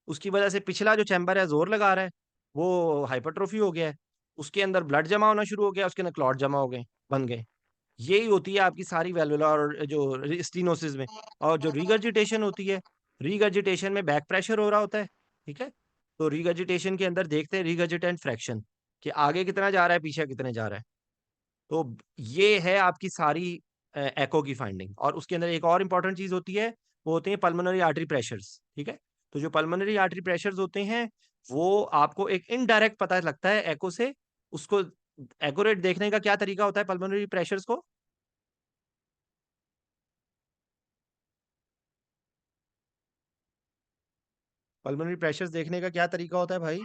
उसकी वजह से पिछला जो चैम्बर है जोर लगा रहा है, वो हाइपरट्रोफी हो गया है, उसके अंदर ब्लड जमा होना शुरू हो गया, उसके अंदर क्लॉट जमा हो गए, बन गए। यही होती है आपकी सारी वैल्वुलर जो स्टीनोसिस में। और जो रीगर्जिटेशन होती है, रीगर्जिटेशन में बैक प्रेशर हो रहा होता है। ठीक है, तो रीगर्जिटेशन के अंदर देखते हैं रीगर्जिटेंट फ्रैक्शन कि आगे कितना जा रहा है, पीछे कितने जा रहा है। तो ये है आपकी सारी एको की फाइंडिंग। और उसके अंदर एक और इम्पॉर्टेंट चीज होती है, वो होते हैं पल्मोनरी आर्टरी प्रेशर्स। ठीक है, तो जो पल्मोनरी आर्टरी प्रेशर्स होते हैं वो आपको एक इनडायरेक्ट पता लगता है एको से। उसको एक्यूरेट देखने का क्या तरीका होता है पल्मोनरी प्रेशर्स को? पल्मोनरी प्रेशर्स देखने का क्या तरीका होता है भाई?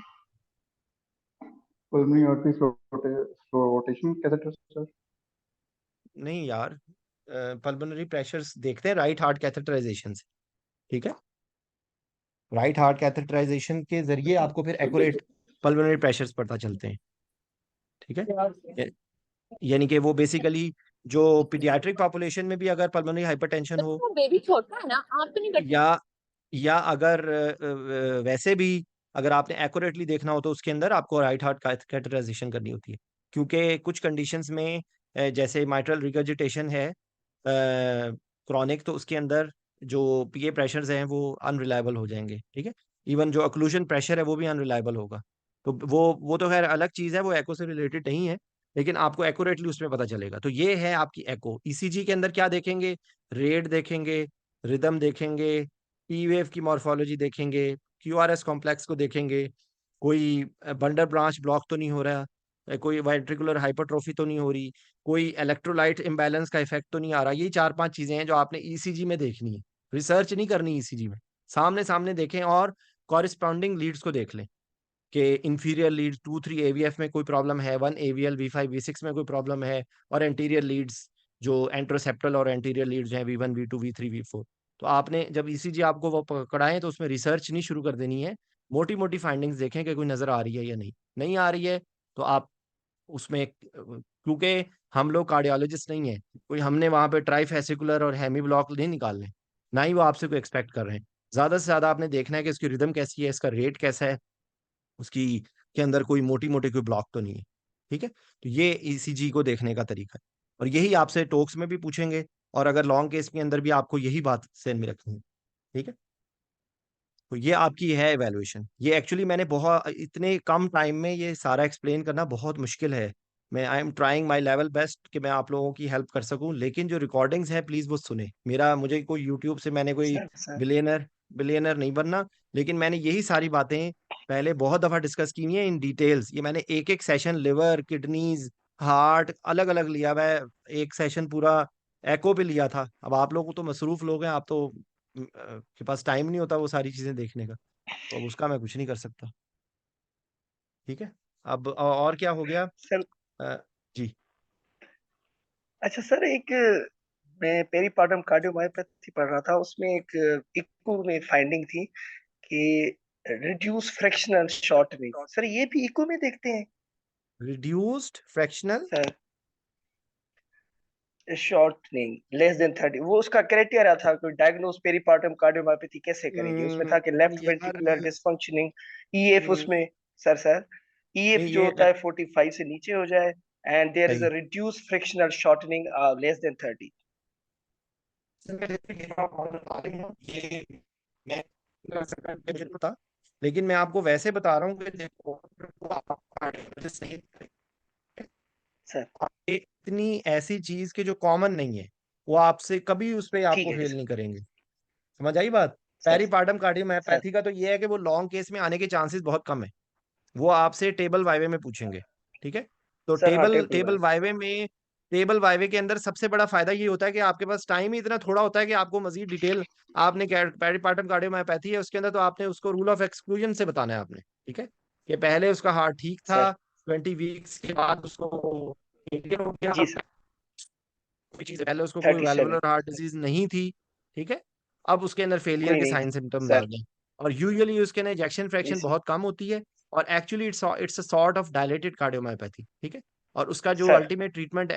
pulmonary artery rotation catheter, sir. नहीं यार, पल्मोनरी प्रेशर्स देखते हैं राइट हार्ट कैथेटराइजेशन से। ठीक है, राइट हार्ट कैथेटराइजेशन के जरिए आपको फिर एक्यूरेट पल्मोनरी प्रेशर्स पता चलते हैं। ठीक है, या- यानी कि वो बेसिकली जो पीडियाट्रिक पॉपुलेशन में भी अगर पल्मोनरी हाइपरटेंशन हो, वो बेबी छोटा है ना, आप तो नहीं करते। या अगर वैसे भी अगर आपने एक्यूरेटली देखना हो तो उसके अंदर आपको राइट हार्ट कैथेटराइजेशन करनी होती है। क्योंकि कुछ कंडीशंस में जैसे माइट्रल रिगर्जिटेशन है क्रॉनिक, तो उसके अंदर जो पीए प्रेशर्स हैं वो अनरिलायबल हो जाएंगे। ठीक है, इवन जो अक्लूजन प्रेशर है वो भी अनरिलायबल होगा। तो वो तो खैर अलग चीज़ है, वो एको से रिलेटेड नहीं है, लेकिन आपको एक्यूरेटली उसमें पता चलेगा। तो ये है आपकी एको। ईसीजी के अंदर क्या देखेंगे? रेट देखेंगे, रिदम देखेंगे, पी वेव की मॉर्फोलॉजी देखेंगे, क्यूआरएस कॉम्प्लेक्स को देखेंगे, कोई बंडर ब्रांच ब्लॉक तो नहीं हो रहा, कोई वेंट्रिकुलर हाइपरट्रोफी तो नहीं हो रही, कोई इलेक्ट्रोलाइट इम्बैलेंस का इफेक्ट तो नहीं आ रहा। यही चार पांच चीजें हैं जो आपने ईसीजी में देखनी है। रिसर्च नहीं करनी ईसीजी में, सामने सामने देखें और कॉरिस्पॉन्डिंग लीड्स को देख लें कि इंफीरियर लीड्स 2-3 एवीएफ में कोई प्रॉब्लम है, 1 एवीएल V5 V6 में कोई प्रॉब्लम है, और एंटीरियर लीड्स जो एंट्रोसेप्टल और एंटीरियर लीड्स हैं V1 V2 V3 V4। तो आपने जब ईसीजी आपको वो पकड़ाएं तो उसमें रिसर्च नहीं शुरू कर देनी है, मोटी मोटी फाइंडिंग्स देखें कि कोई नजर आ रही है या नहीं, नहीं आ रही है तो आप उसमें, क्योंकि हम लोग कार्डियोलॉजिस्ट नहीं है कोई, हमने वहां पे ट्राइफेसिकुलर और हेमी ब्लॉक नहीं निकालने, ना ही वो आपसे कोई एक्सपेक्ट कर रहे हैं। ज्यादा से ज्यादा आपने देखना है कि उसकी रिदम कैसी है, इसका रेट कैसा है, उसकी के अंदर कोई मोटी मोटी कोई ब्लॉक तो नहीं है। ठीक है, तो ये ईसीजी को देखने का तरीका है, और यही आपसे टोक्स में भी पूछेंगे, और अगर लॉन्ग केस के अंदर भी आपको यही बात सेन में रखनी है। ठीक है, तो ये आपकी है एवेल्युएशन। ये एक्चुअली मैंने बहुत इतने कम टाइम में ये सारा एक्सप्लेन करना बहुत मुश्किल है। मैं I am trying my level best कि मैं आप लोगों की हेल्प कर सकूं, लेकिन जो रिकॉर्डिंग्स है प्लीज वो सुने। मुझे कोई यूट्यूब से मैंने कोई सर बिलियनर बिलियनर नहीं बनना, लेकिन मैंने यही सारी बातें पहले बहुत दफा डिस्कस की हुई है इन डिटेल्स। ये मैंने एक एक सेशन लिवर, किडनीज, हार्ट अलग अलग लिया हुआ है, एक सेशन पूरा एको पे लिया था। अब आप लोग तो मसरूफ लोग हैं, आप तो के पास टाइम नहीं होता वो सारी चीजें देखने का, तो अब उसका मैं कुछ नहीं कर सकता। ठीक है, अब और क्या हो गया? सर अ, जी अच्छा सर, एक मैं पेरीपाटम कार्डियोमायोपैथी पढ़ रहा था, उसमें एक इको में फाइंडिंग थी कि रिड्यूस फ्रैक्शनल शॉर्टनिंग। सर ये भी इको में देखते हैं? Reduced fractional sir shortening less than 30, वो उसका क्राइटेरिया था कि डायग्नोज पेरीपाटम कार्डियोमायोपैथी कैसे करेंगे। उसमें था कि लेफ्ट यार वेंट्रिकुलर डिसफंक्शनिंग, ईएफ उसमें, सर ईएफ नहीं जो ये होता है 45 से नीचे हो जाए, एंड देयर इज सही a reduce fractional shortening less than 30। ये मैं मुझे पता, लेकिन मैं आपको वैसे बता रहा हूँ कि देखो आप cardiologist नहीं, सर ये इतनी ऐसी चीज के जो कॉमन नहीं है, वो आपसे कभी उस पे ठीक आपको है फेल सर। नहीं करेंगे। समझ आई बात? सर पेरिपार्टम सर कार्डियोमायोपैथी का तो ये है कि वो लॉन्ग केस में आने के चांसेस बहुत कम है, वो आपसे टेबल वाइवे में पूछेंगे। ठीक है, तो सर हाँ, टेबल टेबल टेबल वाइज। वाइवे में, टेबल वाइवे के अंदर सबसे बड़ा फायदा ये होता है कि आपके पास टाइम ही इतना थोड़ा होता है कि आपको मजीद डिटेल, आपने पेरिपार्टम कार्डियोमायोपैथी है उसके अंदर, तो आपने उसको रूल ऑफ एक्सक्लूजन से बताना है आपने। ठीक है, कि पहले उसका हार्ट ठीक था, सर 20 वीक्स के बाद उसको failure हो गया, जी सर, कोई चीज पहले उसको कोई 37। वैल्वुलर हार्ट डिजीज नहीं थी। ठीक है, अब उसके अंदर फेलियर कोई के नहीं साइन थी सिम्टम्स आ सर। गए, और यूजुअली उसके अंदर इजेक्शन जी फ्रैक्शन सर। बहुत कम होती है, और actually it's a sort of dilated cardiomyopathy. ठीक है, और उसका जो सर अल्टीमेट ट्रीटमेंट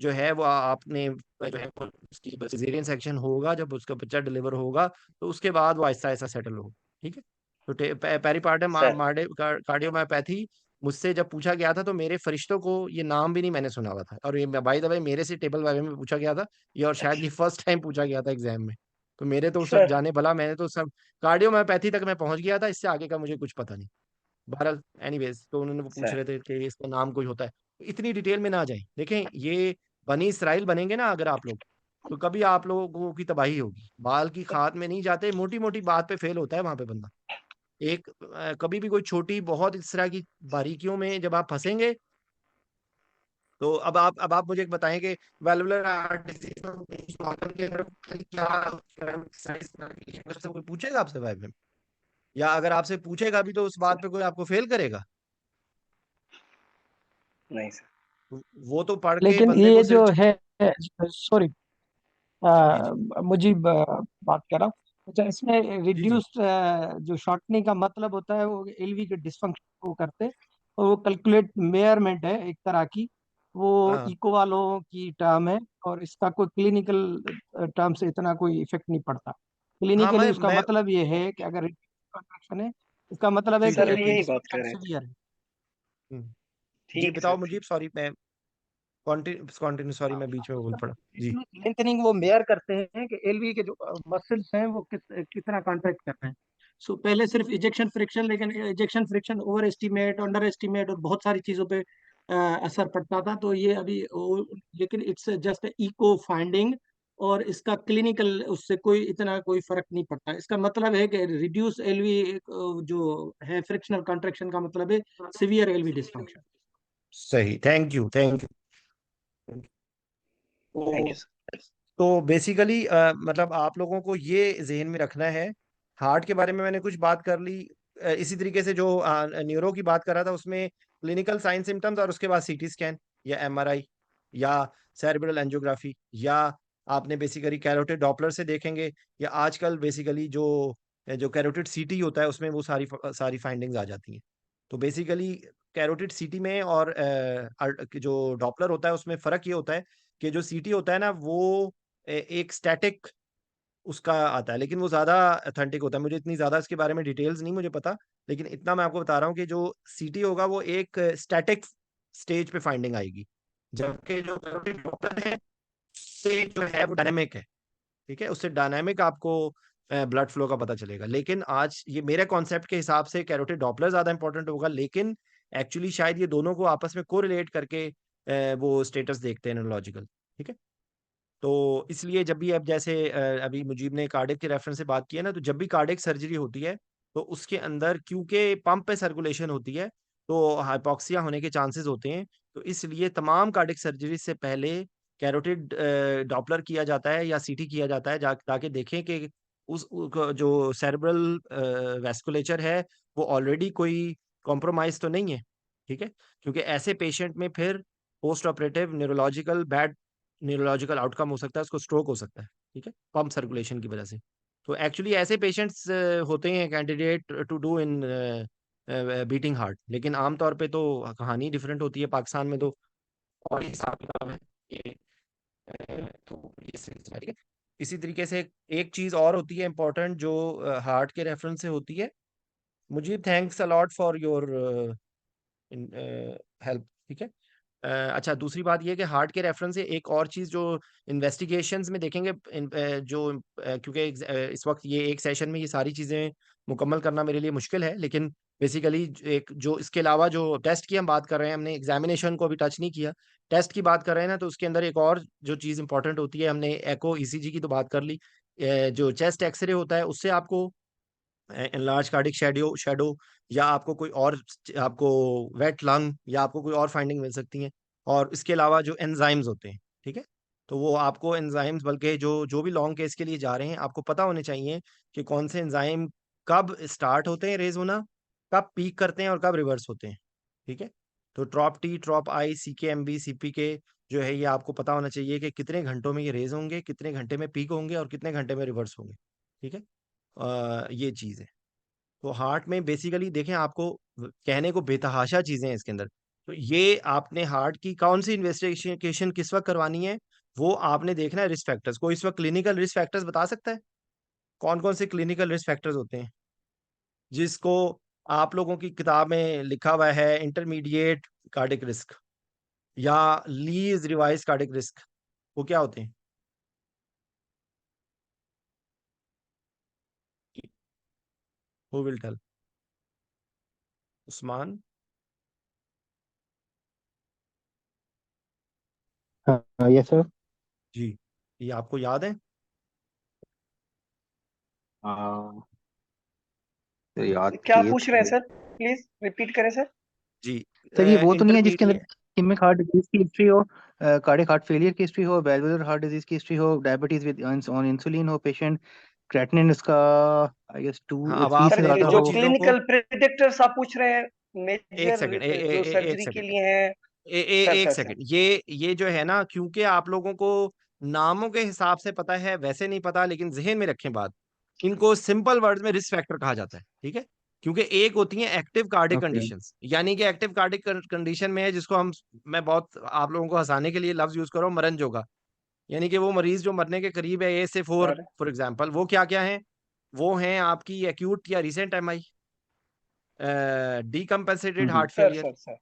जो है वो आपने जो है उसकी सिजेरियन सेक्शन होगा, जब उसका बच्चा डिलीवर होगा तो उसके बाद वो आहिस्ता आहिस्ता सेटल होगा। ठीक है, तो पेरिपार्टम सर कार्डियोमायोपैथी मुझसे जब पूछा गया था तो मेरे फरिश्तों को ये नाम भी नहीं मैंने सुना हुआ था, और ये बाय द वे मेरे से टेबल वाइवे में पूछा गया था ये, और शायद ये फर्स्ट टाइम पूछा गया था एग्जाम में। तो मेरे तो सब सर जाने भला, मैंने तो सब कार्डियोमायोपैथी तक मैं पहुंच गया था, इससे आगे का मुझे कुछ पता नहीं। बहरहाल एनीवेज, तो उन्होंने वो पूछ सर रहे थे कि इसका नाम कोई होता है, तो इतनी डिटेल में ना जाए। देखें, ये बनी इसराइल बनेंगे ना अगर आप लोग, तो कभी आप लोगों की तबाही होगी। बाल की खाद में नहीं जाते, मोटी मोटी बात पे फेल होता है वहां पे बंदा। एक कभी भी कोई छोटी बहुत इस तरह की बारीकियों में जब आप फंसेंगे, तो अब आप मुझे एक बताएं कि वेलुलर हार्ट डिजीज के अंदर क्या कोई पूछेगा आपसे भाई में, या अगर आपसे पूछेगा भी तो उस बात पे कोई आपको फेल करेगा? नहीं सर। वो तो पढ़ के लेकिन बंदे ये को जो सिर्फ, है, सॉरी, जी जी मुजीब बात कर रहा हूँ। अच्छा, इसमें जी जी रिड्यूस जो शॉर्टनिंग का मतलब होता है वो एलवी के डिसफंक्शन को करते हैं, और वो कैलकुलेट मेयरमेंट है एक तरह की, वो हाँ इको वालों की टर्म है, और इसका कोई क्लिनिकल टर्म से इतना कोई इफेक्ट नहीं पड़ता। हाँ क्लिनिकली उसका मैं मतलब ये है कि अगर कंट्रैक्शन है, इसका मतलब है जी कि जी सर हम एलवी यही बात कर डिसफंक्शन रहे थे। सीवियर है। हम्म, जी ठीक है सर, बताओ ठीक। मुझीब, सॉरी मैं कॉन्टिन्यू सॉरी मैं बीच में बोल पड़ा। जी लेंथनिंग वो मेयर करते हैं कि एलवी के जो मसल्स हैं वो कितना कॉन्ट्रैक्ट कर रहे हैं। सो पहले सिर्फ इजेक्शन फ्रिक्शन, लेकिन ejection friction over estimate, under estimate और बहुत सारी चीजों पे असर पड़ता था। तो ये अभी लेकिन इट्स जस्ट इको फाइंडिंग, और इसका क्लिनिकल उससे कोई इतना कोई फर्क नहीं पड़ता। इसका मतलब है कि रिड्यूस एलवी जो है फ्रिक्शनल कॉन्ट्रैक्शन का मतलब है सिवियर एलवी डिस्फंक्शन। सही, thank you thank you. Thank तो यू सर। तो बेसिकली मतलब आप लोगों को ये जहन में रखना है। हार्ट के बारे में मैंने कुछ बात कर ली। इसी तरीके से जो न्यूरो की बात कर रहा था उसमें क्लिनिकल साइन सिम्टम्स और उसके बाद सीटी स्कैन या एमआरआई या सेरेब्रल एंजियोग्राफी, या आपने बेसिकली कैरोटिड डॉपलर से देखेंगे, या आजकल बेसिकली जो जो कैरोटिड सीटी होता है उसमें वो सारी सारी फाइंडिंग्स आ जाती हैं। तो बेसिकली कैरोटिड सीटी में और जो डॉपलर होता है उसमें फ़र्क ये होता है कि जो सीटी होता है ना वो एक स्टैटिक उसका आता है, लेकिन वो ज़्यादा ऑथेंटिक होता है। मुझे इतनी ज़्यादा इसके बारे में डिटेल्स नहीं मुझे पता, लेकिन इतना मैं आपको बता रहा हूँ कि जो सीटी होगा वो एक स्टैटिक स्टेज पे फाइंडिंग आएगी, जबकि जो कैरोटिड डॉपलर है उससे जो है वो डायनामिक है। ठीक है, उससे डायनामिक आपको ब्लड फ्लो का पता चलेगा। लेकिन आज ये मेरे कॉन्सेप्ट के हिसाब से कैरोटिड डॉपलर ज्यादा इंपॉर्टेंट होगा, लेकिन एक्चुअली शायद ये दोनों को आपस में कोरिलेट करके वो स्टेटस देखते हैं न्यूरोलॉजिकल। ठीक है, तो इसलिए जब भी अब जैसे अभी मुजीब ने कार्डियक के रेफरेंस से बात की है ना, तो जब भी कार्डियक सर्जरी होती है तो उसके अंदर क्योंकि पंप पे सर्कुलेशन होती है तो हाइपोक्सिया होने के चांसेस होते हैं। तो इसलिए तमाम कार्डियक सर्जरी से पहले कैरोटिड डॉपलर किया जाता है या सीटी किया जाता है ताकि देखें कि जो सेरेब्रल वेस्कुलेचर है वो ऑलरेडी कोई कॉम्प्रोमाइज तो नहीं है। ठीक है, क्योंकि ऐसे पेशेंट में फिर पोस्ट ऑपरेटिव न्यूरोलॉजिकल आउटकम हो सकता है, उसको स्ट्रोक हो सकता है। ठीक है, पंप सर्कुलेशन की वजह से। तो एक्चुअली ऐसे पेशेंट्स होते हैं candidate to do in beating heart, लेकिन आमतौर पे तो कहानी डिफरेंट होती है पाकिस्तान में तो, और हिसाब किताब है ये। तो ये सिलसिला है, ठीक है। इसी तरीके से एक चीज और होती है इंपॉर्टेंट जो हार्ट के रेफरेंस से होती है। मुझे thanks a lot for your help. ठीक है। अच्छा, दूसरी बात ये है कि हार्ट के रेफरेंस से एक और चीज़ जो इन्वेस्टिगेशंस में देखेंगे क्योंकि इस वक्त ये एक सेशन में ये सारी चीज़ें मुकम्मल करना मेरे लिए मुश्किल है, लेकिन बेसिकली एक जो इसके अलावा जो टेस्ट की हम बात कर रहे हैं, हमने एग्जामिनेशन को अभी टच नहीं किया। टेस्ट की बात कर रहे हैं ना, तो उसके अंदर एक और जो चीज़ इंपॉर्टेंट होती है, हमने एको ईसीजी की तो बात कर ली। जो चेस्ट एक्सरे होता है उससे आपको एनलार्ज कार्डिक शेडो शेडो या आपको कोई और आपको वेट लंग या आपको कोई और फाइंडिंग मिल सकती है। और इसके अलावा जो एंजाइम्स होते हैं, ठीक है, तो वो आपको एंजाइम्स, बल्कि जो जो भी लॉन्ग केस के लिए जा रहे हैं आपको पता होने चाहिए कि कौन से एंजाइम कब स्टार्ट होते हैं रेज होना, कब पीक करते हैं और कब रिवर्स होते हैं। ठीक है, तो ट्रॉप टी, ट्रॉप आई, सी के एम बी, सी पी के जो है ये आपको पता होना चाहिए कि कितने घंटों में ये रेज होंगे, कितने घंटे में पीक होंगे और कितने घंटे में रिवर्स होंगे। ठीक है, ये चीज़ है। तो हार्ट में बेसिकली देखें, आपको कहने को बेतहाशा चीजें हैं इसके अंदर। तो ये आपने हार्ट की कौन सी इन्वेस्टिगेशन किस वक्त करवानी है, वो आपने देखना है रिस्क फैक्टर्स को। इस वक्त क्लिनिकल रिस्क फैक्टर्स बता सकता है कौन कौन से क्लिनिकल रिस्क फैक्टर्स होते हैं, जिसको आप लोगों की किताब में लिखा हुआ है इंटरमीडिएट कार्डिक रिस्क या लीज रिवाइज कार्डिक रिस्क, वो क्या होते हैं? Who will tell? उस्मान हाँ, यस सर। जी, ये आपको याद है? हाँ, तो याद क्या किए पूछ रहे हैं थे। सर? प्लीज रिपीट करें सर। जी, सर ये वो तो नहीं है जिसके अंदर इंटरमीडिएट। इस्केमिक हार्ट डिजीज की हिस्ट्री हो, कार्डियक हार्ट फेलियर की हिस्ट्री हो, वैल्वुलर हार्ट डिजीज की हिस्ट्री हो, डायबिटीज विद ऑन इंसुलिन हो पेशेंट, क्रेटिनिन इसका आई गेस हाँ, 2 अब 3 आप से सर देखें ज्यादा जो दो हो। चीजों को। क्लिनिकल प्रेडिक्टर्स आप पूछ रहे हैं एक मेजर सेकंड, जो एक सर्जरी के सेकंड, लिए हैं। सर एक सर सर। सेकंड, ये जो है ना, क्योंकि आप लोगों को नामों के हिसाब से पता है वैसे नहीं पता, लेकिन जहन में रखें बात। इनको सिंपल वर्ड्स में रिस्क फैक्टर कहा जाता है। ठीक है, क्योंकि एक होती है एक्टिव कार्डिक ओके। कंडीशंस, यानी कि एक्टिव कार्डिक कंडीशन में है जिसको हम, मैं बहुत आप लोगों को हंसाने के लिए लफ्ज यूज कर रहा हूँ, मरण जोगा, यानी कि वो मरीज जो मरने के करीब है, ए से फोर सर फॉर एग्जाम्पल, वो क्या क्या है? वो हैं आपकी एक्यूट या recent MI, decompensated heart sir failure, sir sir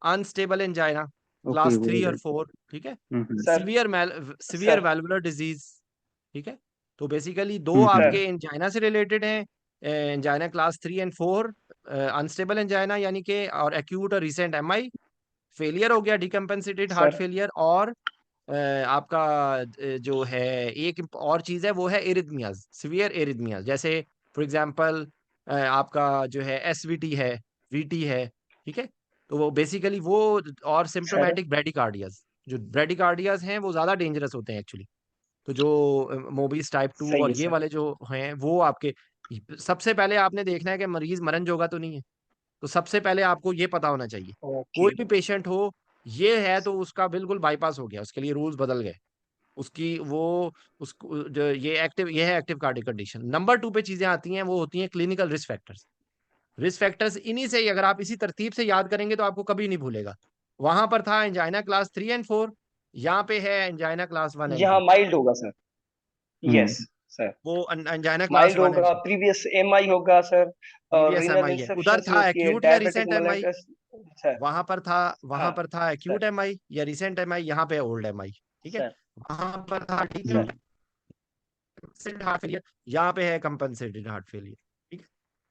unstable angina okay class वो 3 और 4। ठीक है, sir severe sir valvular disease. ठीक है, तो बेसिकली दो हम्म। आपके सर एंजाइना से रिलेटेड हैं, angina class 3 and 4, unstable angina यानी कि, और एक्यूट और रिसेंट एमआई, फेलियर हो गया डिकम्पेंसेटेड हार्ट सर फेलियर, और आपका जो है एक और चीज है वो है एरिथमियाज, सीवियर एरिथमियाज, जैसे फॉर एग्जांपल आपका जो है एसवीटी है, वीटी है। ठीक है, तो वो बेसिकली वो, और सर सिम्प्टोमेटिक ब्रेडिकार्डियाज, जो ब्रेडिकार्डियाज हैं वो ज्यादा डेंजरस होते हैं एक्चुअली। तो जो मोबिस टाइप 2 सही और है ये सर। वाले जो हैं वो आपके, सबसे पहले आपने देखना है कि मरीज मरण जोगा तो नहीं है। तो सबसे पहले आपको ये पता होना चाहिए। ओके। कोई भी पेशेंट हो, ये है तो उसका बिल्कुल बाईपास हो गया, उसके लिए रूल्स बदल गए। उसकी वो उसको जो ये है एक्टिव कार्डियक कंडीशन। नंबर 2 पे चीजें आती हैं, वो होती हैं clinical risk factors. Risk factors इन्हीं से ही अगर आप इसी तरतीब से याद करेंगे तो आपको कभी नहीं भूलेगा। वहां पर था एंजाइना क्लास 3 एंड 4, यहाँ पे है एंजाइना क्लास 1 एंड यहाँ 2। माइल्ड होगा सर। हम्म यस सर। वो एंजाइना क्लास माइल्ड 1 एंड होगा, 2 प्रीवियस एमआई होगा सर। और प्रीवियस रीनल एमआई है। उधर इंसफिशियंसी था होती है, एक्यूट या diabetic recent MI, mellitus. Sir. वहां पर था, वहां हाँ पर था सर। एक्यूट एमआई या रिसेंट एमआई, यहाँ पे ओल्ड एमआई। ठीक है। सर। वहां पर था हम्म, डिकम्पेंसेटेड हार्ट फेलियर, यहाँ पे है कंपनसेटेड हार्ट फेलियर। ठीक है।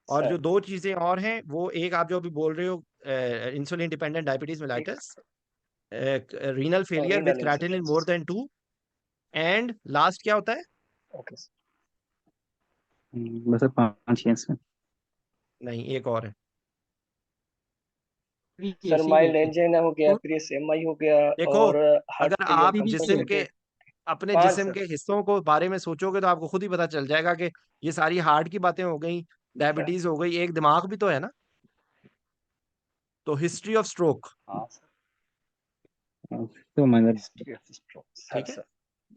और सर। जो दो चीजें और हैं, वो एक आप जो अभी बोल रहे हो, इंसुलिन डिपेंडेंट डायबिटीज एक मेलाइटस, रीनल और failure with renal creatinine more insufficiency. Then 2, and last क्या होता है? Okay sir. बस 5 ही इसमें। नहीं, एक और है। सर माइल्ड एंजाइना हो गया, प्रीवियस एमआई हो गया, देखो, और हार्ट अगर फेलियर आप जिस्म के, कंपनसेटेड। अपने 5 जिस्म सर। के हिस्सों को बारे में सोचोगे तो आपको खुद ही पता चल जाएगा कि ये सारी हार्ट की बातें हो गई, सर। डायबिटीज हो गई, एक दिमाग भी तो है ना। तो हिस्ट्री ऑफ स्ट्रोक, हाँ सर। तो मैंने हिस्ट्री ऑफ स्ट्रोक। सर ठीक है, सर।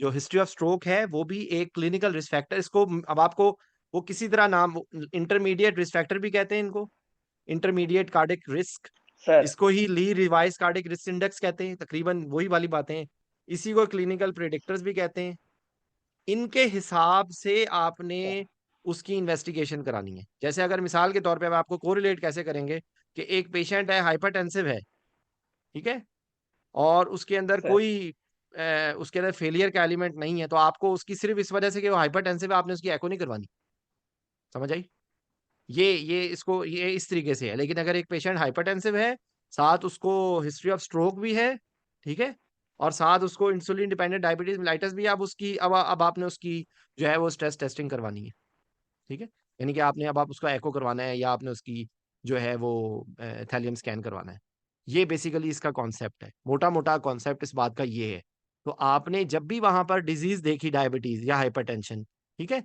जो हिस्ट्री ऑफ स्ट्रोक है वो भी एक क्लिनिकल रिस्क फैक्टर, इसको अब आपको वो किसी तरह नाम, इंटरमीडिएट रिस्क फैक्टर भी कहते हैं इनको, इंटरमीडिएट कार्डिक रिस्क। सर। इसको ही ली रिवाइज कार्डिक रिस्क इंडेक्स कहते हैं, तकरीबन वही वाली बातें हैं। इसी को क्लिनिकल प्रेडिक्टर्स भी कहते हैं। इनके हिसाब से आपने सर। उसकी इन्वेस्टिगेशन करानी है। जैसे अगर मिसाल के तौर पे अब आपको कोरिलेट कैसे करेंगे कि एक पेशेंट है, हाइपरटेंसिव है, ठीक है, और उसके अंदर सर। कोई उसके अंदर फेलियर का एलिमेंट नहीं है, तो आपको उसकी सिर्फ इस वजह से कि वो हाइपरटेंसिव है, आपने उसकी एको नहीं करवानी। समझ आई? ये इस तरीके से है। लेकिन अगर एक पेशेंट हाइपरटेंसिव है, साथ उसको हिस्ट्री ऑफ स्ट्रोक भी है, ठीक है, और साथ उसको इंसुलिन डिपेंडेंट डायबिटीज मेलाइटस भी है, अब उसकी अब आपने उसकी जो है वो स्ट्रेस टेस्टिंग करवानी है। ठीक है। यानी कि आपने अब आप उसका एको करवाना है, या आपने उसकी जो है वो थैलियम स्कैन करवाना है। ये बेसिकली इसका कॉन्सेप्ट है, मोटा मोटा कॉन्सेप्ट इस बात का ये है। तो आपने जब भी वहां पर डिजीज देखी, डायबिटीज या हाइपरटेंशन, ठीक है,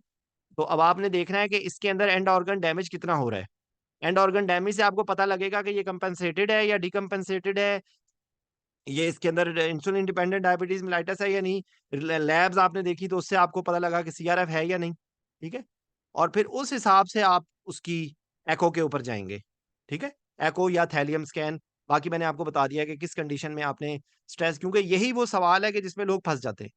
तो अब आपने देखना है कि इसके अंदर एंड ऑर्गन डैमेज कितना हो रहा है। एंड ऑर्गन डैमेज से आपको पता लगेगा कि ये कंपनसेटेड है या डिकम्पनसेटेड है, ये इसके अंदर इंसुलिन डिपेंडेंट डायबिटीज मेलाइटस है या नहीं। लैब्स आपने देखी तो उससे आपको पता लगा कि सीआरएफ है या नहीं। ठीक है। और फिर उस हिसाब से आप उसकी एको के ऊपर जाएंगे। ठीक है। एको या थैलियम स्कैन। बाकी मैंने आपको बता दिया कि किस कंडीशन में आपने स्ट्रेस, क्योंकि यही वो सवाल है कि जिसमें लोग फंस जाते हैं।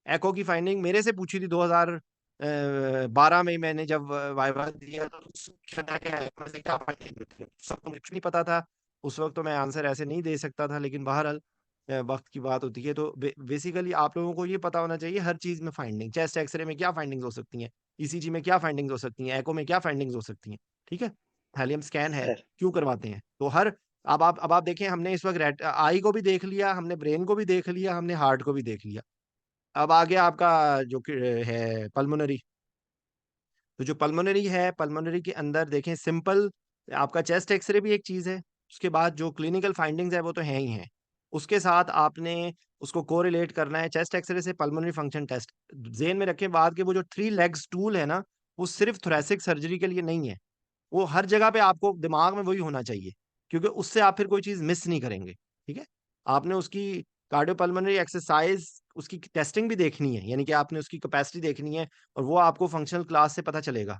एको की फाइंडिंग मेरे से पूछी थी 2012 में, मैंने जब वाइवा दिया तो क्या फाइंडिंग, सबको कुछ नहीं पता था उस वक्त, तो मैं आंसर ऐसे नहीं दे सकता था। लेकिन बहरहाल वक्त की बात होती है, तो बेसिकली आप लोगों को ये पता होना चाहिए हर चीज में फाइंडिंग, चेस्ट एक्सरे में क्या फाइंडिंग्स हो सकती हैं, ईसीजी में क्या फाइंडिंग्स हो सकती हैं, एको में क्या फाइंडिंग्स हो सकती हैं। ठीक है। थैलियम स्कैन है, सर। क्यों करवाते हैं, तो हर, अब आप देखें, हमने इस वक्त आई को भी देख लिया, हमने ब्रेन को भी देख लिया, हमने हार्ट को भी देख लिया। अब आगे आपका जो है पल्मोनरी। तो जो पल्मोनरी है, पल्मोनरी के अंदर देखें, सिंपल आपका चेस्ट एक्सरे भी एक चीज है, उसके बाद जो क्लिनिकल फाइंडिंग्स है वो तो है ही है। उसके साथ आपने उसको कोरिलेट करना है चेस्ट एक्सरे से पल्मोनरी फंक्शन टेस्ट। जेन में रखें बात कि वो जो 3 लेग्स टूल है ना, वो सिर्फ थोरेसिक सर्जरी के लिए नहीं है। वो हर जगह पे आपको दिमाग में वही होना चाहिए, क्योंकि उससे आप फिर कोई चीज मिस नहीं करेंगे। ठीक है। आपने उसकी कार्डियोपल्मोनरी एक्सरसाइज, उसकी टेस्टिंग भी देखनी है, यानी कि आपने उसकी कैपेसिटी देखनी है, और वो आपको फंक्शनल क्लास से पता चलेगा।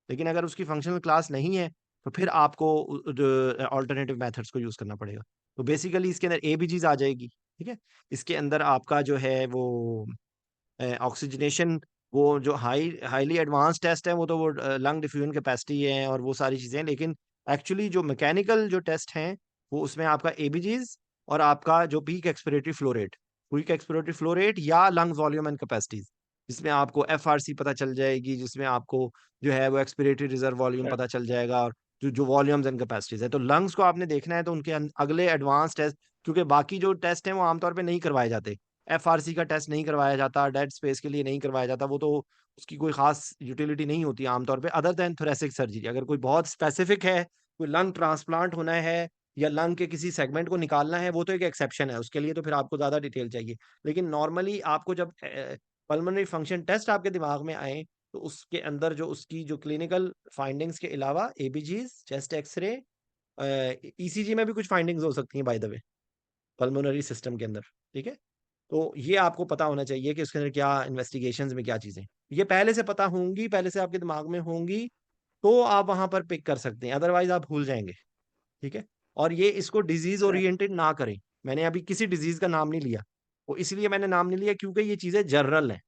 लेकिन अगर उसकी फंक्शनल क्लास नहीं है, तो फिर आपको ऑल्टरनेटिव मेथड्स को यूज करना पड़ेगा। तो बेसिकली इसके अंदर एबीजीज आ जाएगी। ठीक है। इसके अंदर आपका जो है वो ऑक्सीजनेशन, वो जो हाईली एडवांस टेस्ट है, वो तो वो लंग डिफ्यूजन कैपेसिटी है और वो सारी चीजें। लेकिन एक्चुअली जो मैकेनिकल जो टेस्ट हैं, वो उसमें आपका एबीजीज और आपका जो peak expiratory flow rate, quick expiratory flow rate या लंग वॉल्यूम एंड कैपेसिटीज, जिसमें आपको एफआरसी पता चल जाएगी, जिसमें आपको जो है वो एक्सपिरेटरी रिजर्व वॉल्यूम सर। पता चल जाएगा, और जो जो वॉल्यूम्स एंड कैपेसिटीज है। तो लंग्स को आपने देखना है तो उनके अगले एडवांस टेस्ट, क्योंकि बाकी जो टेस्ट हैं वो आमतौर पे नहीं करवाए जाते। एफआरसी का टेस्ट नहीं करवाया जाता, डेड स्पेस के लिए नहीं करवाया जाता, वो तो उसकी कोई खास यूटिलिटी नहीं होती आमतौर पे, अदर देन थोरेसिक सर्जरी। अगर कोई बहुत स्पेसिफिक है, कोई लंग ट्रांसप्लांट होना है या लंग के किसी सेगमेंट को निकालना है, वो तो एक एक्सेप्शन है, उसके लिए तो फिर आपको ज्यादा डिटेल चाहिए। लेकिन नॉर्मली आपको जब पल्मोनरी फंक्शन टेस्ट आपके दिमाग में आए तो उसके अंदर जो उसकी जो क्लिनिकल फाइंडिंग्स के अलावा एबीजीज, चेस्ट एक्सरे, ईसीजी में भी कुछ फाइंडिंग्स हो सकती हैं by the way pulmonary system के अंदर। ठीक है, तो ये आपको पता होना चाहिए कि उसके अंदर क्या इन्वेस्टिगेशंस में क्या चीजें, ये पहले से पता होंगी, पहले से आपके दिमाग में होंगी, तो आप वहां पर पिक कर सकते हैं, अदरवाइज आप भूल जाएंगे। ठीक है, और ये इसको डिजीज सर ओरिएंटेड ना करें। मैंने अभी किसी डिजीज का नाम नहीं लिया, वो इसलिए मैंने नाम नहीं लिया क्योंकि ये चीजें जनरल हैं।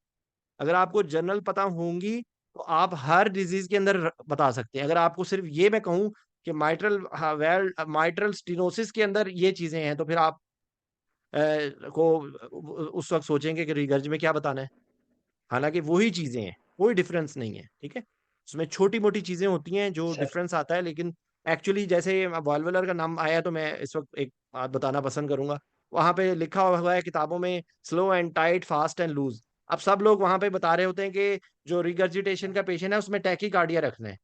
अगर आपको जनरल पता होंगी तो आप हर डिजीज के अंदर बता सकते हैं। अगर आपको सिर्फ ये मैं कहूँ कि माइट्रल स्टीनोसिस के अंदर ये चीजें हैं, तो फिर आप को उस वक्त सोचेंगे कि रिगर्ज में क्या बताना है। हालांकि वही चीजें हैं, कोई डिफरेंस नहीं है। ठीक है, उसमें छोटी मोटी चीजें होती हैं जो सर डिफरेंस आता है, लेकिन एक्चुअली जैसे वॉल्वुलर का नाम आया तो मैं इस वक्त एक बात बताना पसंद करूंगा। वहां पे लिखा हुआ है किताबों में slow and tight, fast and loose. अब सब लोग वहां पे बता रहे होते हैं कि जो रिगर्जिटेशन का पेशेंट है उसमें टैकीकार्डिया रखना है।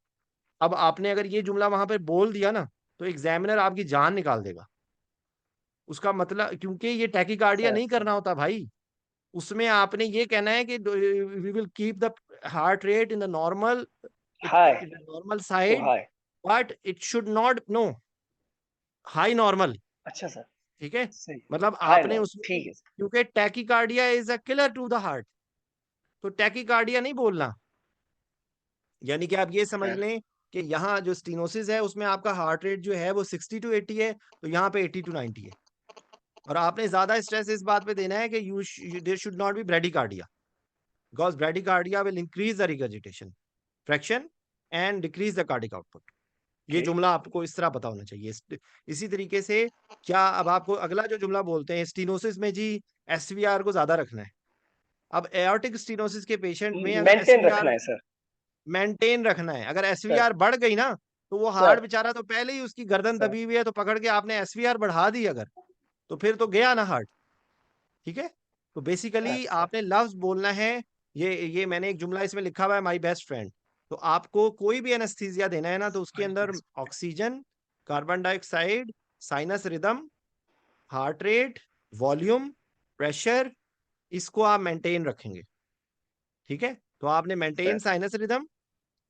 अब आपने अगर ये जुमला वहां पे बोल दिया ना, तो एग्जामिनर आपकी जान निकाल देगा। उसका मतलब, क्योंकि ये टैकीकार्डिया सर नहीं करना होता भाई, उसमें आपने ये कहना है कि we will keep the heart rate in the normal, high normal to side, high. But it should not no high normal. अच्छा सर, ठीक है, सही, मतलब हाय आपने नॉर्मल, उसमें, ठीक है सर। क्योंकि tachycardia is a killer to the heart, तो टैकीकार्डिया नहीं बोलना। यानी कि आप ये समझ सर लें कि यहाँ जो स्टीनोसिस है उसमें आपका हार्ट रेट जो है वो 60 to 80 है, तो यहाँ पे 80 to 90 है। और आपने ज्यादा स्ट्रेस इस बात पे देना है कि you there should not be bradycardia, because bradycardia will increase the regurgitation fraction and decrease the cardiac output. ये ओके। जुमला आपको इस तरह पता होना चाहिए। इसी तरीके से क्या, अब आपको अगला जो जुमला बोलते हैं स्टीनोसिस में जी, एसवीआर को ज्यादा रखना है। अब एओर्टिक स्टीनोसिस के पेशेंट में अगर मेंटेन रखना एसवीआर है सर। मेंटेन रखना है, अगर सर एसवीआर बढ़ गई ना, तो वो हार्ट सर बेचारा तो पहले ही उसकी गर्दन सर दबी हुई है, तो पकड़ के आपने एसवीआर बढ़ा दी अगर, तो फिर तो गया ना हार्ट। ठीक है, तो बेसिकली सर आपने लफ्ज बोलना है। ये मैंने एक जुमला इसमें लिखा हुआ है, माई बेस्ट फ्रेंड। तो आपको कोई भी एनेस्थीसिया देना है ना, तो उसके अंदर oxygen, carbon dioxide, sinus rhythm, heart rate, volume, pressure, इसको आप मेंटेन रखेंगे। ठीक है, तो आपने maintain sir sinus rhythm,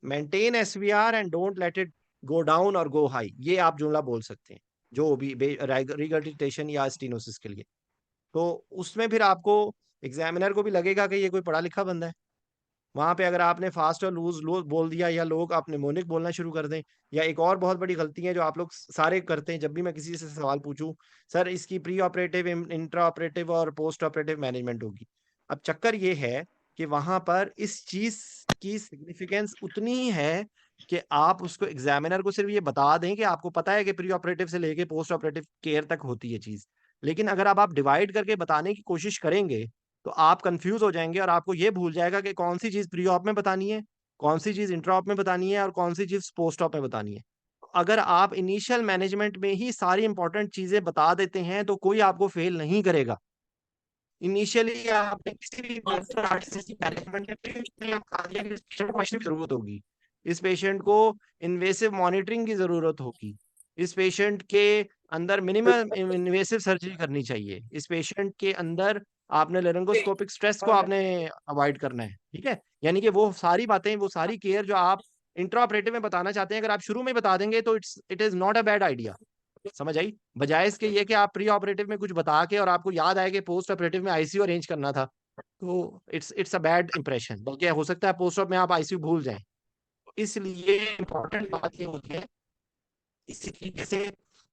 maintain SVR and don't let it go down और गो हाई, ये आप जुमला बोल सकते हैं जो भी रिगर्जिटेशन या स्टीनोसिस के लिए। तो उसमें फिर आपको, एग्जामिनर को भी लगेगा कि ये कोई पढ़ा लिखा बंदा है। वहां पे अगर आपने फास्ट और लूज लूज बोल दिया, या लोग आपने मोनिक बोलना शुरू कर दें, या एक और बहुत बड़ी गलती है जो आप लोग सारे करते हैं, जब भी मैं किसी से सवाल पूछूं, सर इसकी प्री ऑपरेटिव, इंट्रा ऑपरेटिव और पोस्ट ऑपरेटिव मैनेजमेंट होगी। अब चक्कर ये है कि वहां पर इस चीज की सिग्निफिकेंस उतनी ही है कि आप उसको, एग्जामिनर को सिर्फ ये बता दें कि आपको पता है कि प्री ऑपरेटिव से लेके पोस्ट ऑपरेटिव केयर तक होती है चीज, लेकिन अगर आप डिवाइड करके बताने की कोशिश करेंगे तो आप कंफ्यूज हो जाएंगे और आपको ये भूल जाएगा कि कौन सी चीज प्री ऑप में बतानी है, कौन सी चीज इंट्रा ऑप में बतानी है, और कौन सी चीज पोस्ट ऑप में बतानी है। अगर आप इनिशियल मैनेजमेंट में ही सारी इंपॉर्टेंट चीजें बता देते हैं तो कोई आपको फेल नहीं करेगा। इनिशियली आपने किसी भी मास्टर आर्टिस्ट की मैनेजमेंट में आप बता दिया कि इस पेशेंट को मशीन की जरूरत होगी, इस पेशेंट को इन्वेसिव मॉनिटरिंग की जरूरत होगी, इस पेशेंट के अंदर मिनिमम इन्वेसिव सर्जरी करनी चाहिए, इस पेशेंट के अंदर आपने लेरिंगोस्कोपिक स्ट्रेस को आपने अवॉइड करना है। ठीक है, यानी कि वो सारी बातें, वो सारी केयर जो आप इंट्रा ऑपरेटिव में बताना चाहते हैं, अगर आप शुरू में बता देंगे तो it is not a bad idea. समझ आई, बजाय इसके ये कि आप प्री ऑपरेटिव में कुछ बता के और आपको याद आए कि पोस्ट ऑपरेटिव में आईसीयू अरेंज करना था, तो इट्स अ बैड इंप्रेशन, बल्कि हो सकता है पोस्ट ऑप में आप आईसीयू भूल जाएं। इसलिए इंपॉर्टेंट बात ये होती है, इसी तरीके से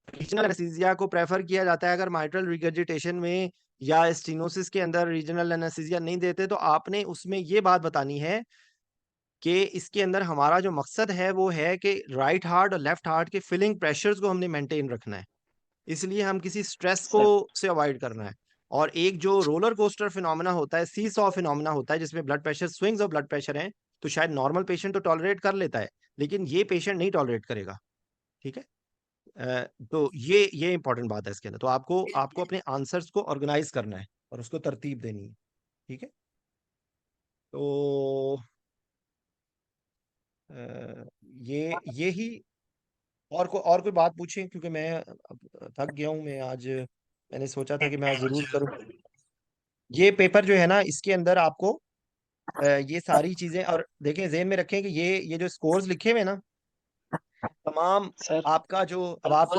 रीजनल एनेस्थीसिया को प्रेफर किया जाता है। अगर माइट्रल रिगर्जिटेशन में या स्टीनोसिस के अंदर रीजनल एनेस्थीसिया नहीं देते, तो आपने उसमें ये बात बतानी है कि इसके अंदर हमारा जो मकसद है वो है कि राइट हार्ट और लेफ्ट हार्ट के फिलिंग प्रेशर्स को हमने मेंटेन रखना है, इसलिए हम किसी स्ट्रेस को सर से अवॉइड करना है। और एक जो रोलर कोस्टर फिनोमेना होता है, सी सॉ फिनोमेना होता है, जिसमें blood pressure swings of blood pressure हैं, तो शायद नॉर्मल पेशेंट तो टॉलरेट कर लेता है, लेकिन ये पेशेंट नहीं टॉलरेट करेगा। ठीक है, तो ये इंपॉर्टेंट बात है इसके अंदर। तो आपको आपको अपने आंसर्स को ऑर्गेनाइज करना है और उसको तरतीब देनी है। ठीक है, तो ये ही, और कोई बात पूछें, क्योंकि मैं अब थक गया हूं। मैं आज, मैंने सोचा था कि मैं आज जरूर करूं। ये पेपर जो है ना, इसके अंदर आपको ये सारी चीजें, और देखें ज़हन में रखें कि ये जो स्कोर्स लिखे हुए हैं ना तमाम, सर आपका जो अब आप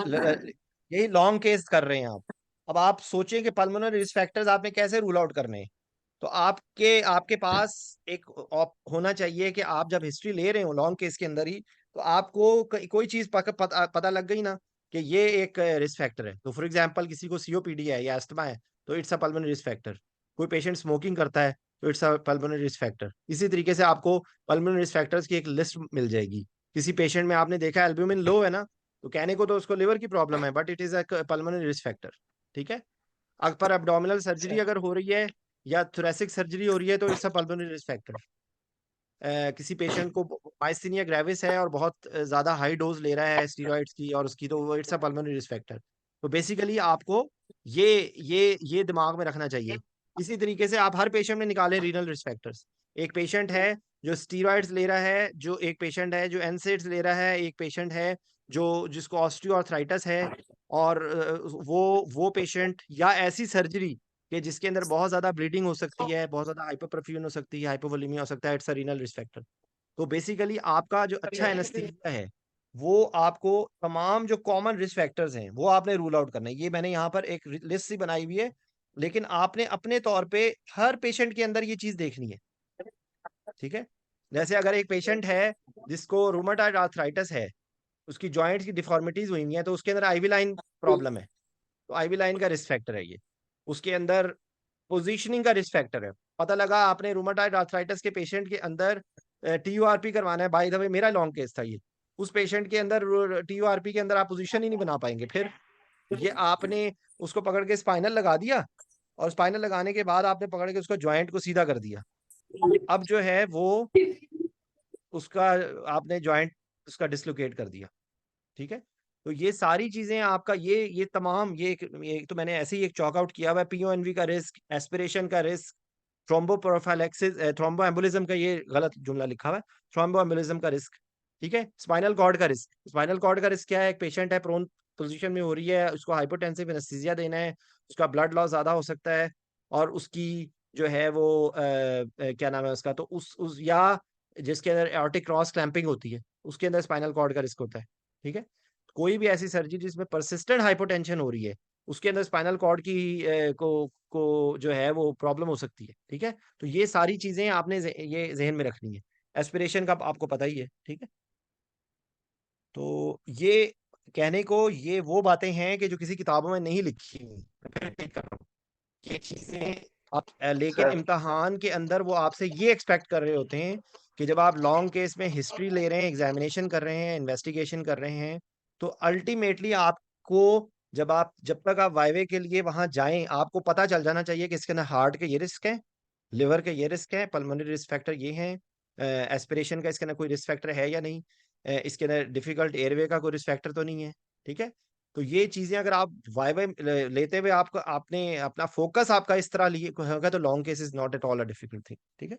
यही लॉन्ग केस कर रहे हैं आप। अब आप सोचें कि पल्मोनरी रिस्क फैक्टर्स आपने कैसे रूल आउट करने हैं। तो आपके आपके पास एक होना चाहिए कि आप जब हिस्ट्री ले रहे हो लॉन्ग केस के अंदर ही, तो आपको कोई चीज पता लग गई ना कि ये एक रिस्क फैक्टर है। तो फॉर एग्जांपल किसी को सीओपीडी है या अस्थमा है तो it's a pulmonary risk factor. कोई पेशेंट स्मोकिंग करता है तो it's a pulmonary risk factor. इसी तरीके से आपको पल्मोनरी रिस्क फैक्टर्स की एक लिस्ट मिल जाएगी। किसी पेशेंट में आपने देखा एल्ब्यूमिन लो है ना, तो कहने को तो उसको लिवर की प्रॉब्लम है, but it is a pulmonary risk factor. ठीक है। अपर एब्डोमिनल सर्जरी सर अगर हो रही है या थोरेसिक सर्जरी हो रही है तो it's a pulmonary risk factor. किसी पेशेंट को माइस्थीनिया ग्रेविस है और बहुत ज्यादा हाई डोज ले रहा है स्टीरॉइड्स की और उसकी, तो it's a pulmonary risk factor. तो बेसिकली आपको ये ये दिमाग में रखना चाहिए। इसी तरीके से आप हर पेशेंट में निकालें रीनल रिस्क फैक्टर्स। एक पेशेंट है जो स्टीरॉइड्स ले रहा है, जो एक पेशेंट है जो एनसेड्स ले रहा है, एक पेशेंट है जो जिसको ऑस्टियोआर्थराइटिस है, और वो पेशेंट या ऐसी सर्जरी कि जिसके अंदर बहुत ज्यादा ब्लीडिंग हो सकती है, बहुत ज्यादा हाइपोपर्फ्यूजन हो सकती है, हाइपोवोलेमिया हो सकता है, it's a renal risk factor. तो बेसिकली आपका जो अच्छा एनेस्थीसिया है वो आपको तमाम जो कॉमन रिस्क फैक्टर्स हैं वो आपने रूल आउट करना है। ये मैंने यहाँ पर एक लिस्ट सी बनाई हुई है, लेकिन आपने अपने तौर पे हर पेशेंट के अंदर ये चीज देखनी है। ठीक है। जैसे अगर एक पेशेंट है जिसको रूमेटॉइड आर्थराइटिस है, उसकी जॉइंट्स की डिफॉर्मिटीज हुई हुई है, तो उसके अंदर आईवी लाइन प्रॉब्लम है, तो आईवी लाइन का रिस्क फैक्टर है ये। उसके अंदर पोजीशनिंग का रिस्क फैक्टर है। पता लगा आपने रूमेटॉइड आर्थराइटिस के पेशेंट के अंदर टीयूआरपी करवाना है, बाय द वे मेरा लॉन्ग केस था ये। उस पेशेंट के अंदर टीयूआरपी के अंदर आप पोजीशन ही नहीं बना पाएंगे। फिर ये आपने उसको पकड़ के स्पाइनल लगा दिया, और स्पाइनल लगाने के बाद आपने पकड़ के उसको ज्वाइंट को सीधा कर दिया। अब जो है वो उसका आपने ज्वाइंट उसका डिसलोकेट कर दिया। ठीक है। तो ये सारी चीजें आपका ये तमाम ये तो मैंने ऐसे ही एक चॉक आउट किया हुआ है। पीओएनवी का रिस्क, एस्पिरेशन का रिस्क, थ्रोम्बोप्रोफाइलेक्सिस, थ्रोम्बो एम्बोलिज्म का, ये गलत जुमला लिखा हुआ है, थ्रोम्बो एम्बोलिज्म का रिस्क। ठीक है। स्पाइनल कॉर्ड का रिस्क, स्पाइनल कॉर्ड का रिस्क क्या है? एक पेशेंट है प्रोन पोजीशन में हो रही है, उसको हाइपोटेंसिव एनेस्थीसिया देना है, उसका ब्लड लॉस ज्यादा हो सकता है, और उसकी जो है वो क्या नाम है उसका, तो उस या जिसके अंदर एओर्टिक क्रॉस क्लैंपिंग होती है उसके अंदर स्पाइनल कॉर्ड का रिस्क होता है। ठीक है। कोई भी ऐसी सर्जरी जिसमें परसिस्टेंट हाइपोटेंशन हो रही है उसके अंदर स्पाइनल कॉर्ड की को जो है वो प्रॉब्लम हो सकती है। ठीक है। तो ये सारी चीजें आपने ये जहन में रखनी है। एस्पिरेशन का आपको पता ही है। ठीक है। तो ये कहने को ये वो बातें हैं कि जो किसी किताबों में नहीं लिखी हुई। मैं फिर repeat कर रहा हूँ। ये चीजें आप लेकिन सर इम्तहान के अंदर वो आपसे ये एक्सपेक्ट कर रहे होते हैं कि जब आप लॉन्ग केस में हिस्ट्री ले रहे हैं, एग्जामिनेशन कर रहे हैं, इन्वेस्टिगेशन कर रहे हैं, तो अल्टीमेटली आपको जब तक आप वाइवे के लिए वहां जाएं आपको पता चल जाना चाहिए कि इसके अंदर हार्ट के ये रिस्क है, लिवर के ये रिस्क है, पल्मोनरी रिस्क फैक्टर ये हैं, एस्पिरेशन का इसके अंदर कोई रिस्क फैक्टर है या नहीं, इसके अंदर डिफिकल्ट एयरवे का कोई रिस्क फैक्टर तो नहीं है। ठीक है। तो ये चीजें अगर आप वाइवे लेते हुए आपको आपने अपना फोकस आपका इस तरह लिए होगा तो long case is not at all a difficult thing. ठीक है।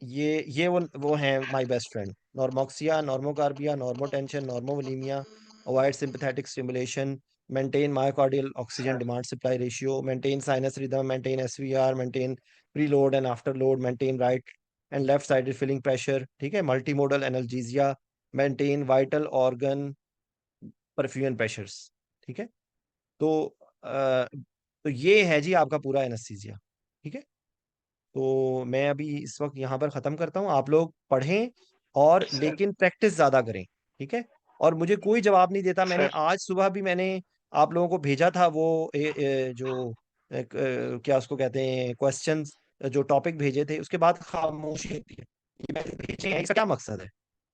ये वो हैं my best friend, normoxia, normocarbia, normotension, normovolaemia, avoid sympathetic stimulation, maintain myocardial oxygen demand supply ratio, maintain sinus rhythm, maintain SVR, maintain preload and afterload, maintain right and left sided filling pressure. ठीक है। Multimodal analgesia, maintain vital organ perfusion pressures. ठीक है। तो तो ये है जी आपका पूरा एनेस्थीसिया। ठीक है। तो मैं अभी इस वक्त यहाँ पर ख़त्म करता हूँ। आप लोग पढ़ें और सर लेकिन प्रैक्टिस ज़्यादा करें। ठीक है। और मुझे कोई जवाब नहीं देता। मैंने सर आज सुबह भी मैंने आप लोगों को भेजा था वो जो क्या उसको कहते हैं क्वेश्चंस, जो टॉपिक भेजे थे, उसके बाद खामोशी होती है। ये मैंने भेजे हैं, इसका क्या मकसद है?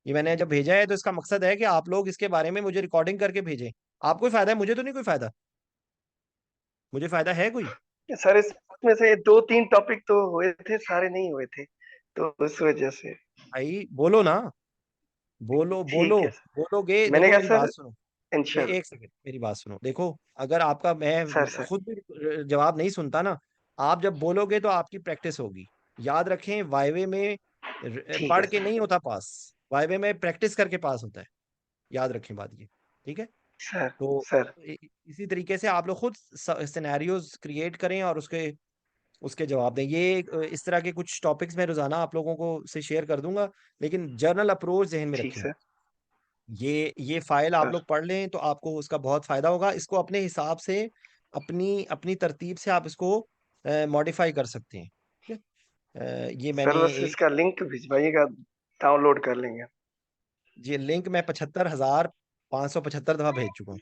ये मैंने जब भेजा है तो इसका मकसद है कि आप लोग इसके बारे में मुझे रिकॉर्डिंग करके भेजें। आपको ही फायदा है, मुझे तो नहीं कोई फायदा। मुझे फायदा है कोई? सर इसमें से दो तीन टॉपिक तो हुए थे, सारे नहीं हुए थे, तो उस वजह से। भाई बोलो ना, बोलो बोलो। ठीक है सर। बोलोगे, मैंने देखो कहा मेरी बात सर सुनो। मैं इंशाल्लाह। एक सेकंड मेरी बात सुनो। देखो अगर आपका सर मैं सर खुद भी जवाब नहीं सुनता ना, आप जब बोलोगे तो आपकी प्रैक्टिस होगी। याद रखें वाइवे में ठीक है पढ़ के सर। नहीं होता पास, वाइवे में प्रैक्टिस करके पास होता है। याद रखें बात ये। ठीक है। सर तो सर इसी तरीके से आप लोग खुद सिनेरियोज क्रिएट करें और उसके उसके जवाब दें। ये इस तरह के कुछ टॉपिक्स मैं रोजाना आप लोगों को से शेयर कर दूंगा, लेकिन जर्नल अप्रोच जहन में ठीक रखें। सर। ये फाइल आप सर लोग पढ़ लें तो आपको उसका बहुत फायदा होगा। इसको अपने हिसाब से, अपनी अपनी तरतीब से आप इसको मॉडिफाई कर सकते हैं, ठीक है। ये सर मैंने बस एक, इसका लिंक भिजवाइएगा, डाउनलोड कर लेंगे। ये लिंक मैं 75,575 दफा भेज चुका हूँ,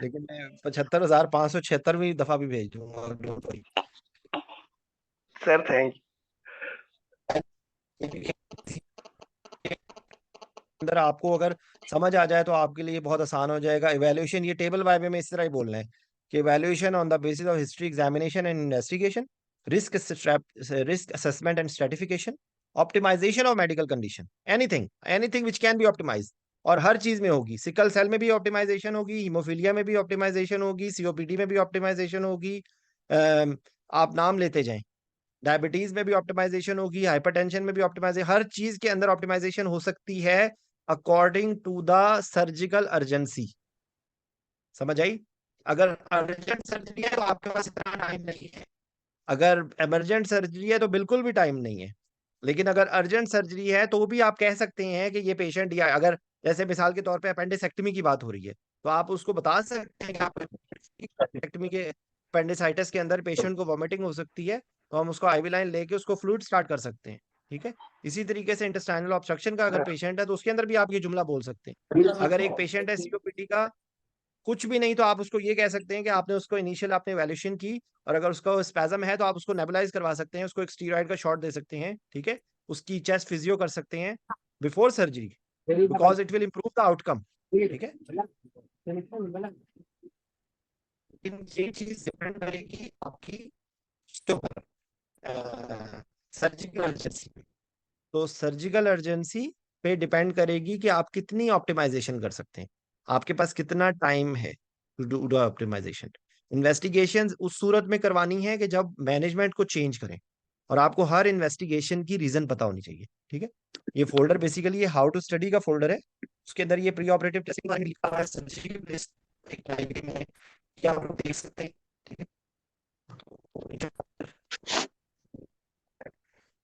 लेकिन मैं 75,576वीं दफा भी भेज दूंगा, don't worry। सर थैंक अंदर आपको अगर समझ आ जाए तो आपके लिए बहुत आसान हो जाएगा। इवैल्यूएशन, ये टेबल वाइब में इस तरह ही बोलना है कि evaluation on the basis of history, examination and investigation, risk risk assessment and stratification, optimization of medical condition, anything anything which can be optimize. और हर चीज में होगी, सिकल सेल में भी ऑप्टिमाइजेशन होगी, हीमोफीलिया में भी ऑप्टिमाइजेशन होगी, सीओपीडी में भी ऑप्टिमाइजेशन होगी, आप नाम लेते जाएं। डायबिटीज में भी ऑप्टिमाइजेशन होगी, हाइपरटेंशन में भी ऑप्टिमाइजेशन, हर चीज के अंदर ऑप्टिमाइजेशन हो सकती है according to the surgical urgency. समझ आई? अगर अर्जेंट सर्जरी है तो आपके पास इतना टाइम नहीं है, अगर इमरजेंट सर्जरी है तो बिल्कुल भी टाइम नहीं है। लेकिन अगर अर्जेंट सर्जरी है तो भी आप कह सकते हैं कि ये पेशेंट, या अगर जैसे मिसाल के तौर पे अपेंडिसेक्टमी की बात हो रही है, तो आप उसको बता सकते हैं कि आप अपेंडिसेक्टमी के, अपेंडिसाइटिस के अंदर पेशेंट को वॉमिटिंग हो सकती है, तो हम उसको आईवी लाइन लेके उसको फ्लूइड स्टार्ट कर सकते हैं, ठीक है। इसी तरीके से इंटेस्टाइनल ऑब्स्ट्रक्शन का अगर सर। पेशेंट है तो उसके अंदर भी आप ये जुमला बोल सकते हैं। अगर एक पेशेंट है सीओपीडी का, कुछ भी नहीं तो आप उसको ये कह सकते हैं कि आपने उसको इनिशियल आपने वैल्यूएशन की, और अगर उसका स्पैज्म है तो आप उसको नेबुलाइज करवा सकते हैं, उसको एक स्टीरॉइड का शॉट दे सकते हैं, ठीक है। उसकी चेस्ट फिजियो कर सकते हैं before surgery, because it will improve the outcome, ठीक है। लेकिन ये चीज डिपेंड करेगी आपकी उसके ऊपर, सर्जिकल अर्जेंसी पे। तो सर्जिकल अर्जेंसी पे डिपेंड करेगी कि आप कितनी ऑप्टिमाइजेशन कर सकते हैं, आपके पास कितना टाइम है टू डू ऑप्टिमाइजेशन। इन्वेस्टिगेशन उस सूरत में करवानी है कि जब मैनेजमेंट को चेंज करें, और आपको हर इन्वेस्टिगेशन की रीजन पता होनी चाहिए, ठीक है। ये फोल्डर बेसिकली ये हाउ टू स्टडी का फोल्डर है, उसके अंदर ये प्री ऑपरेटिव टेस्टिंग लिखा हुआ है, सर्जरी लिस्ट एक लाइब्रेरी में है, ये आप लोग देख सकते हैं, ठीक है।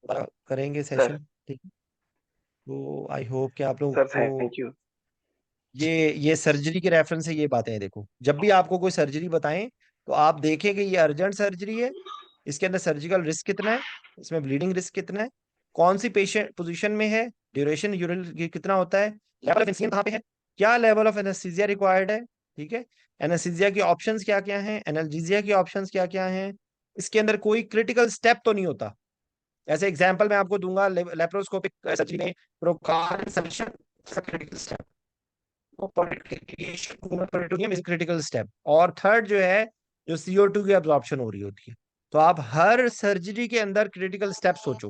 दोबारा करेंगे सर सेशन, ठीक है। तो आई होप कि आप लोगों सर को थैंक यू। ये सर्जरी के रेफरेंस से ये बातें हैं। देखो, जब भी आपको कोई सर्जरी बताएं तो आप देखें कि ये अर्जेंट सर्जरी है, इसके अंदर सर्जिकल रिस्क कितना है, इसमें ब्लीडिंग रिस्क कितना है, कौन सी पेशेंट पोजीशन में है, ड्यूरेशन यूरिन कितना होता है, लेवल ऑफ इन्फ्लुएंस कहाँ पे है, क्या लेवल ऑफ एनेस्थीसिया रिक्वायर्ड है, ठीक है। एनेस्थीसिया के ऑप्शंस क्या क्या हैं, एनाल्जेसिया के ऑप्शंस क्या क्या हैं, इसके अंदर कोई क्रिटिकल स्टेप तो नहीं होता। ऐसे एग्जांपल मैं आपको दूंगा, लेप्रोस्कोपिक सर्जरी में trocar insertion critical step, critical step. और थर्ड जो है, जो CO2 की अब्जॉर्प्शन हो रही होती है। तो आप हर सर्जरी के अंदर क्रिटिकल स्टेप सोचो,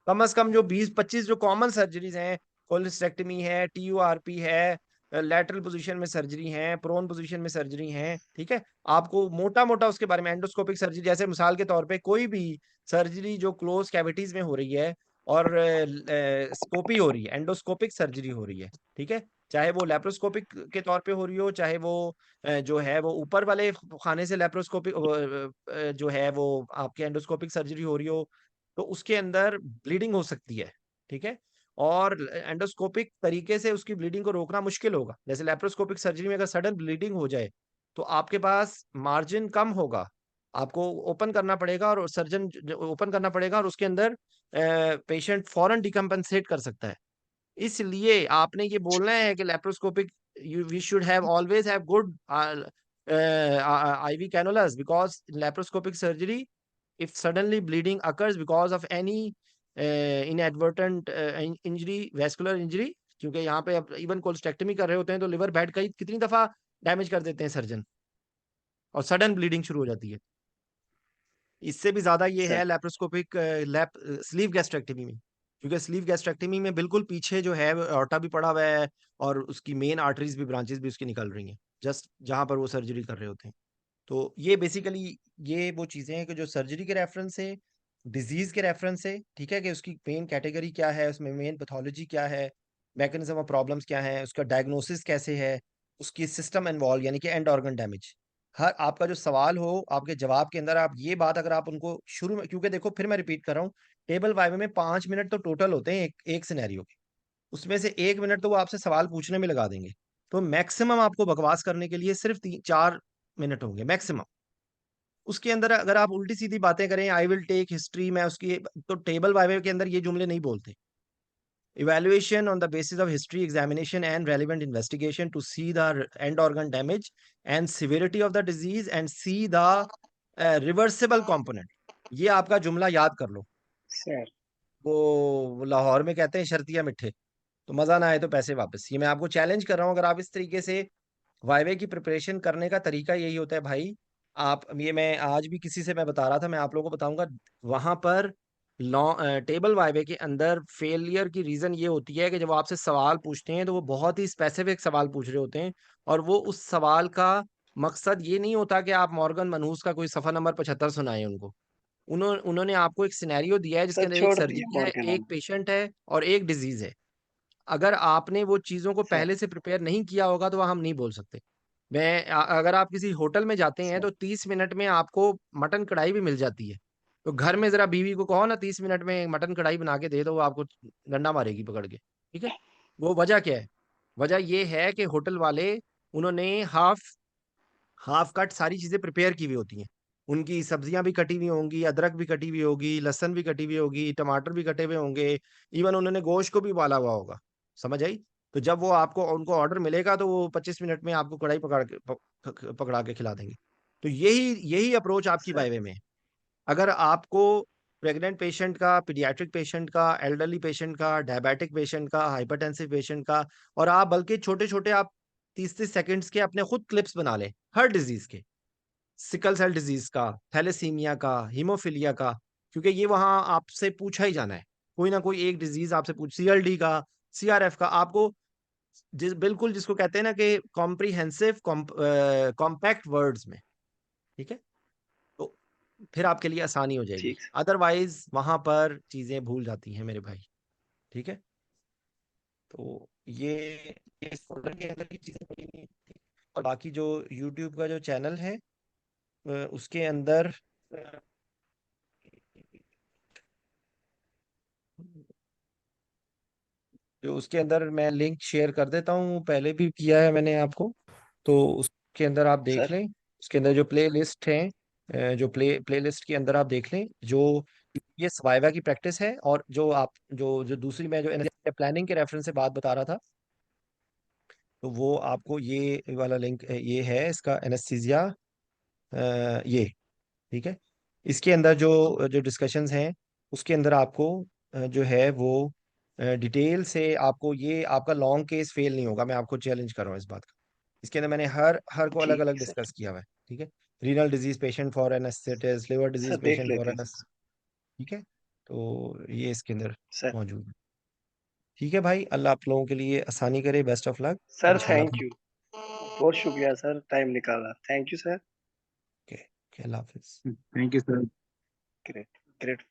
कम से कम जो 20-25 जो कॉमन सर्जरीज हैं, कोलिस्टेक्टमी है, TURP है, लैटरल पोजीशन में सर्जरी है, प्रोन पोजीशन में सर्जरी है, ठीक है। आपको मोटा मोटा उसके बारे में, एंडोस्कोपिक सर्जरी जैसे मिसाल के तौर पे कोई भी सर्जरी जो क्लोज कैविटीज में हो रही है और स्कोपी हो रही है, एंडोस्कोपिक सर्जरी हो रही है, ठीक है। चाहे वो लेप्रोस्कोपिक के तौर पे हो रही हो, चाहे वो जो है वो ऊपर वाले खाने से लेप्रोस्कोपिक जो है वो आपके एंडोस्कोपिक सर्जरी हो रही हो, तो उसके अंदर ब्लीडिंग हो सकती है, ठीक है। और एंडोस्कोपिक तरीके से उसकी ब्लीडिंग को रोकना मुश्किल होगा। जैसे लेप्रोस्कोपिक सर्जरी में अगर सडन ब्लीडिंग हो जाए तो आपके पास मार्जिन कम होगा, आपको ओपन करना पड़ेगा, और सर्जन ओपन करना पड़ेगा, और उसके अंदर पेशेंट फौरन डिकम्पनसेट कर सकता है। इसलिए आपने ये बोलना है कि laparoscopic, we should have always have good IV cannulas, because laparoscopic surgery, if suddenly bleeding occurs because of any inadvertent injury, vascular injury, क्योंकि यहाँ पे इवन कोल्स्टेक्टमी कर रहे होते हैं तो लिवर बेड का ही कितनी दफा डैमेज कर देते हैं सर्जन, और सडन ब्लीडिंग शुरू हो जाती है। इससे भी ज्यादा ये है लेप्रोस्कोपिक स्लीव गैस्ट्रेक्टमी में, क्योंकि स्लीव गैस्ट्रेक्टमी में बिल्कुल पीछे जो है ऑर्टा भी पड़ा हुआ है, और उसकी मेन आर्टरीज भी, ब्रांचेस भी उसकी निकल रही हैं, जस्ट जहां पर वो सर्जरी कर रहे होते हैं। तो ये बेसिकली ये वो चीजें हैं कि जो सर्जरी के रेफरेंस से, डिजीज के रेफरेंस से, ठीक है, कि उसकी मेन कैटेगरी क्या है, उसमें मेन पैथोलॉजी क्या है, मैकेनिज्म ऑफ प्रॉब्लम्स क्या है, उसका डायग्नोसिस कैसे है, उसकी सिस्टम इन्वॉल्व यानी कि एंड ऑर्गन डैमेज, हर आपका जो सवाल हो आपके जवाब के अंदर आप ये बात अगर आप उनको शुरू में, क्योंकि देखो फिर मैं रिपीट कर रहा हूँ, टेबल वाइवा में 5 मिनट तो टोटल होते हैं एक सिनेरियो के, उसमें से 1 मिनट तो वो आपसे सवाल पूछने में लगा देंगे। तो मैक्सिमम आपको बकवास करने के लिए सिर्फ 4 मिनट होंगे मैक्सिमम। उसके अंदर अगर आप उल्टी सीधी बातें करें, आई विल टेक हिस्ट्री, मैं उसकी, तो टेबल वाइवा के अंदर ये जुमले नहीं बोलते। Evaluation on the basis of history, examination, and relevant investigation to see the end organ damage and severity of the disease and see the reversible component. ये आपका जुमला याद कर लो। सर वो लाहौर में कहते हैं शर्तिया मिठे, तो मजा ना आए तो पैसे वापस। ये मैं आपको चैलेंज कर रहा हूँ, अगर आप इस तरीके से वाइवे की प्रिपरेशन करने का तरीका यही होता है भाई। आप ये, मैं आज भी किसी से मैं बता रहा था, मैं आप लोगों को बताऊंगा, वहां पर टेबल वाइवे के अंदर फेलियर की रीजन ये होती है कि जब वो आपसे सवाल पूछते हैं तो वो बहुत ही स्पेसिफिक सवाल पूछ रहे होते हैं, और वो उस सवाल का मकसद ये नहीं होता कि आप मॉर्गन मनहूस का कोई सफा नंबर 75 सुनाएं उनको। उन्होंने आपको एक सिनेरियो दिया है जिसके सर अंदर एक छोड़ दीजिए सर्जरी है, मॉर्गन एक हम। पेशेंट है और एक डिजीज है। अगर आपने वो चीजों को सर पहले से प्रिपेयर नहीं किया होगा तो हम नहीं बोल सकते। अगर आप किसी होटल में जाते हैं सर तो 30 मिनट में आपको मटन कढ़ाई भी मिल जाती है। तो घर में जरा बीवी को कहो ना 30 मिनट में मटन कढ़ाई बना के दे दो, वो आपको डंडा मारेगी पकड़ के, ठीक है। वो वजह क्या है? वजह ये है कि होटल वाले, उन्होंने हाफ हाफ कट सारी चीजें प्रिपेयर की हुई होती हैं। उनकी सब्जियां भी कटी हुई होंगी, अदरक भी कटी हुई होगी, लहसुन भी कटी हुई होगी, टमाटर भी कटे हुए होंगे, इवन उन्होंने गोश्त को भी उबाला हुआ होगा। समझ आई? तो जब वो आपको, उनको ऑर्डर मिलेगा तो वो 25 मिनट में आपको कढ़ाई पकड़ा के खिला देंगे। तो यही यही अप्रोच आपकी सर बायवे में है। अगर आपको प्रेग्नेंट पेशेंट का, पीडियाट्रिक पेशेंट का, एल्डरली पेशेंट का, डायबिटिक पेशेंट का, हाइपरटेंसिव पेशेंट का, और आप बल्कि छोटे छोटे आप 30-30 सेकंड्स के अपने खुद क्लिप्स बना लें हर डिजीज के, सिकल सेल डिजीज का, थैलेसीमिया का, हीमोफीलिया का, क्योंकि ये वहां आपसे पूछा ही जाना है। कोई ना कोई एक डिजीज आपसे पूछ, सीएलडी का, सीआरएफ का, आपको बिल्कुल जिसको कहते हैं ना कि कॉम्प्रिहेंसिव कॉम्पैक्ट वर्ड्स में, ठीक है। तो फिर आपके लिए आसानी हो जाएगी, ठीक अदरवाइज वहां पर चीजें भूल जाती हैं मेरे भाई, ठीक है। तो ये इस फोल्डर के अंदर की चीजें पड़ी हुई हैं, ठीक है? और बाकी जो यूट्यूब का जो चैनल है उसके अंदर जो उसके अंदर मैं लिंक शेयर कर देता हूँ, पहले भी किया है मैंने आपको, तो उसके अंदर आप देख सर लें। उसके अंदर जो प्ले लिस्ट है, जो प्ले लिस्ट के अंदर आप देख लें, जो ये सवाइवा की प्रैक्टिस है, और जो आप जो जो दूसरी मैं जो प्लानिंग के रेफरेंस से बात बता रहा था, तो वो आपको ये वाला लिंक ये है इसका, एनेस्थीसिया, ये, ठीक है। इसके अंदर जो जो डिस्कशंस हैं उसके अंदर आपको जो है वो डिटेल से आपको, ये आपका लॉन्ग केस फेल नहीं होगा, मैं आपको चैलेंज कर रहा हूँ इस बात का। इसके अंदर मैंने हर को अलग ठीक अलग सर। डिस्कस किया हुआ है, ठीक है। Renal disease patient for anaesthetist, liver sir disease देख पेशेंट फॉर लेते हैं एनेस, सर। ठीक है। तो ये इसके अंदर सर मौजूद है, ठीक है भाई। अल्लाह आप लोगों के लिए आसानी करे, बेस्ट ऑफ लक सर इंशाल्लाह। थैंक यू, बहुत शुक्रिया सर, टाइम निकाला, thank you sir. Okay, Allah Hafiz. Thank you sir. Great great.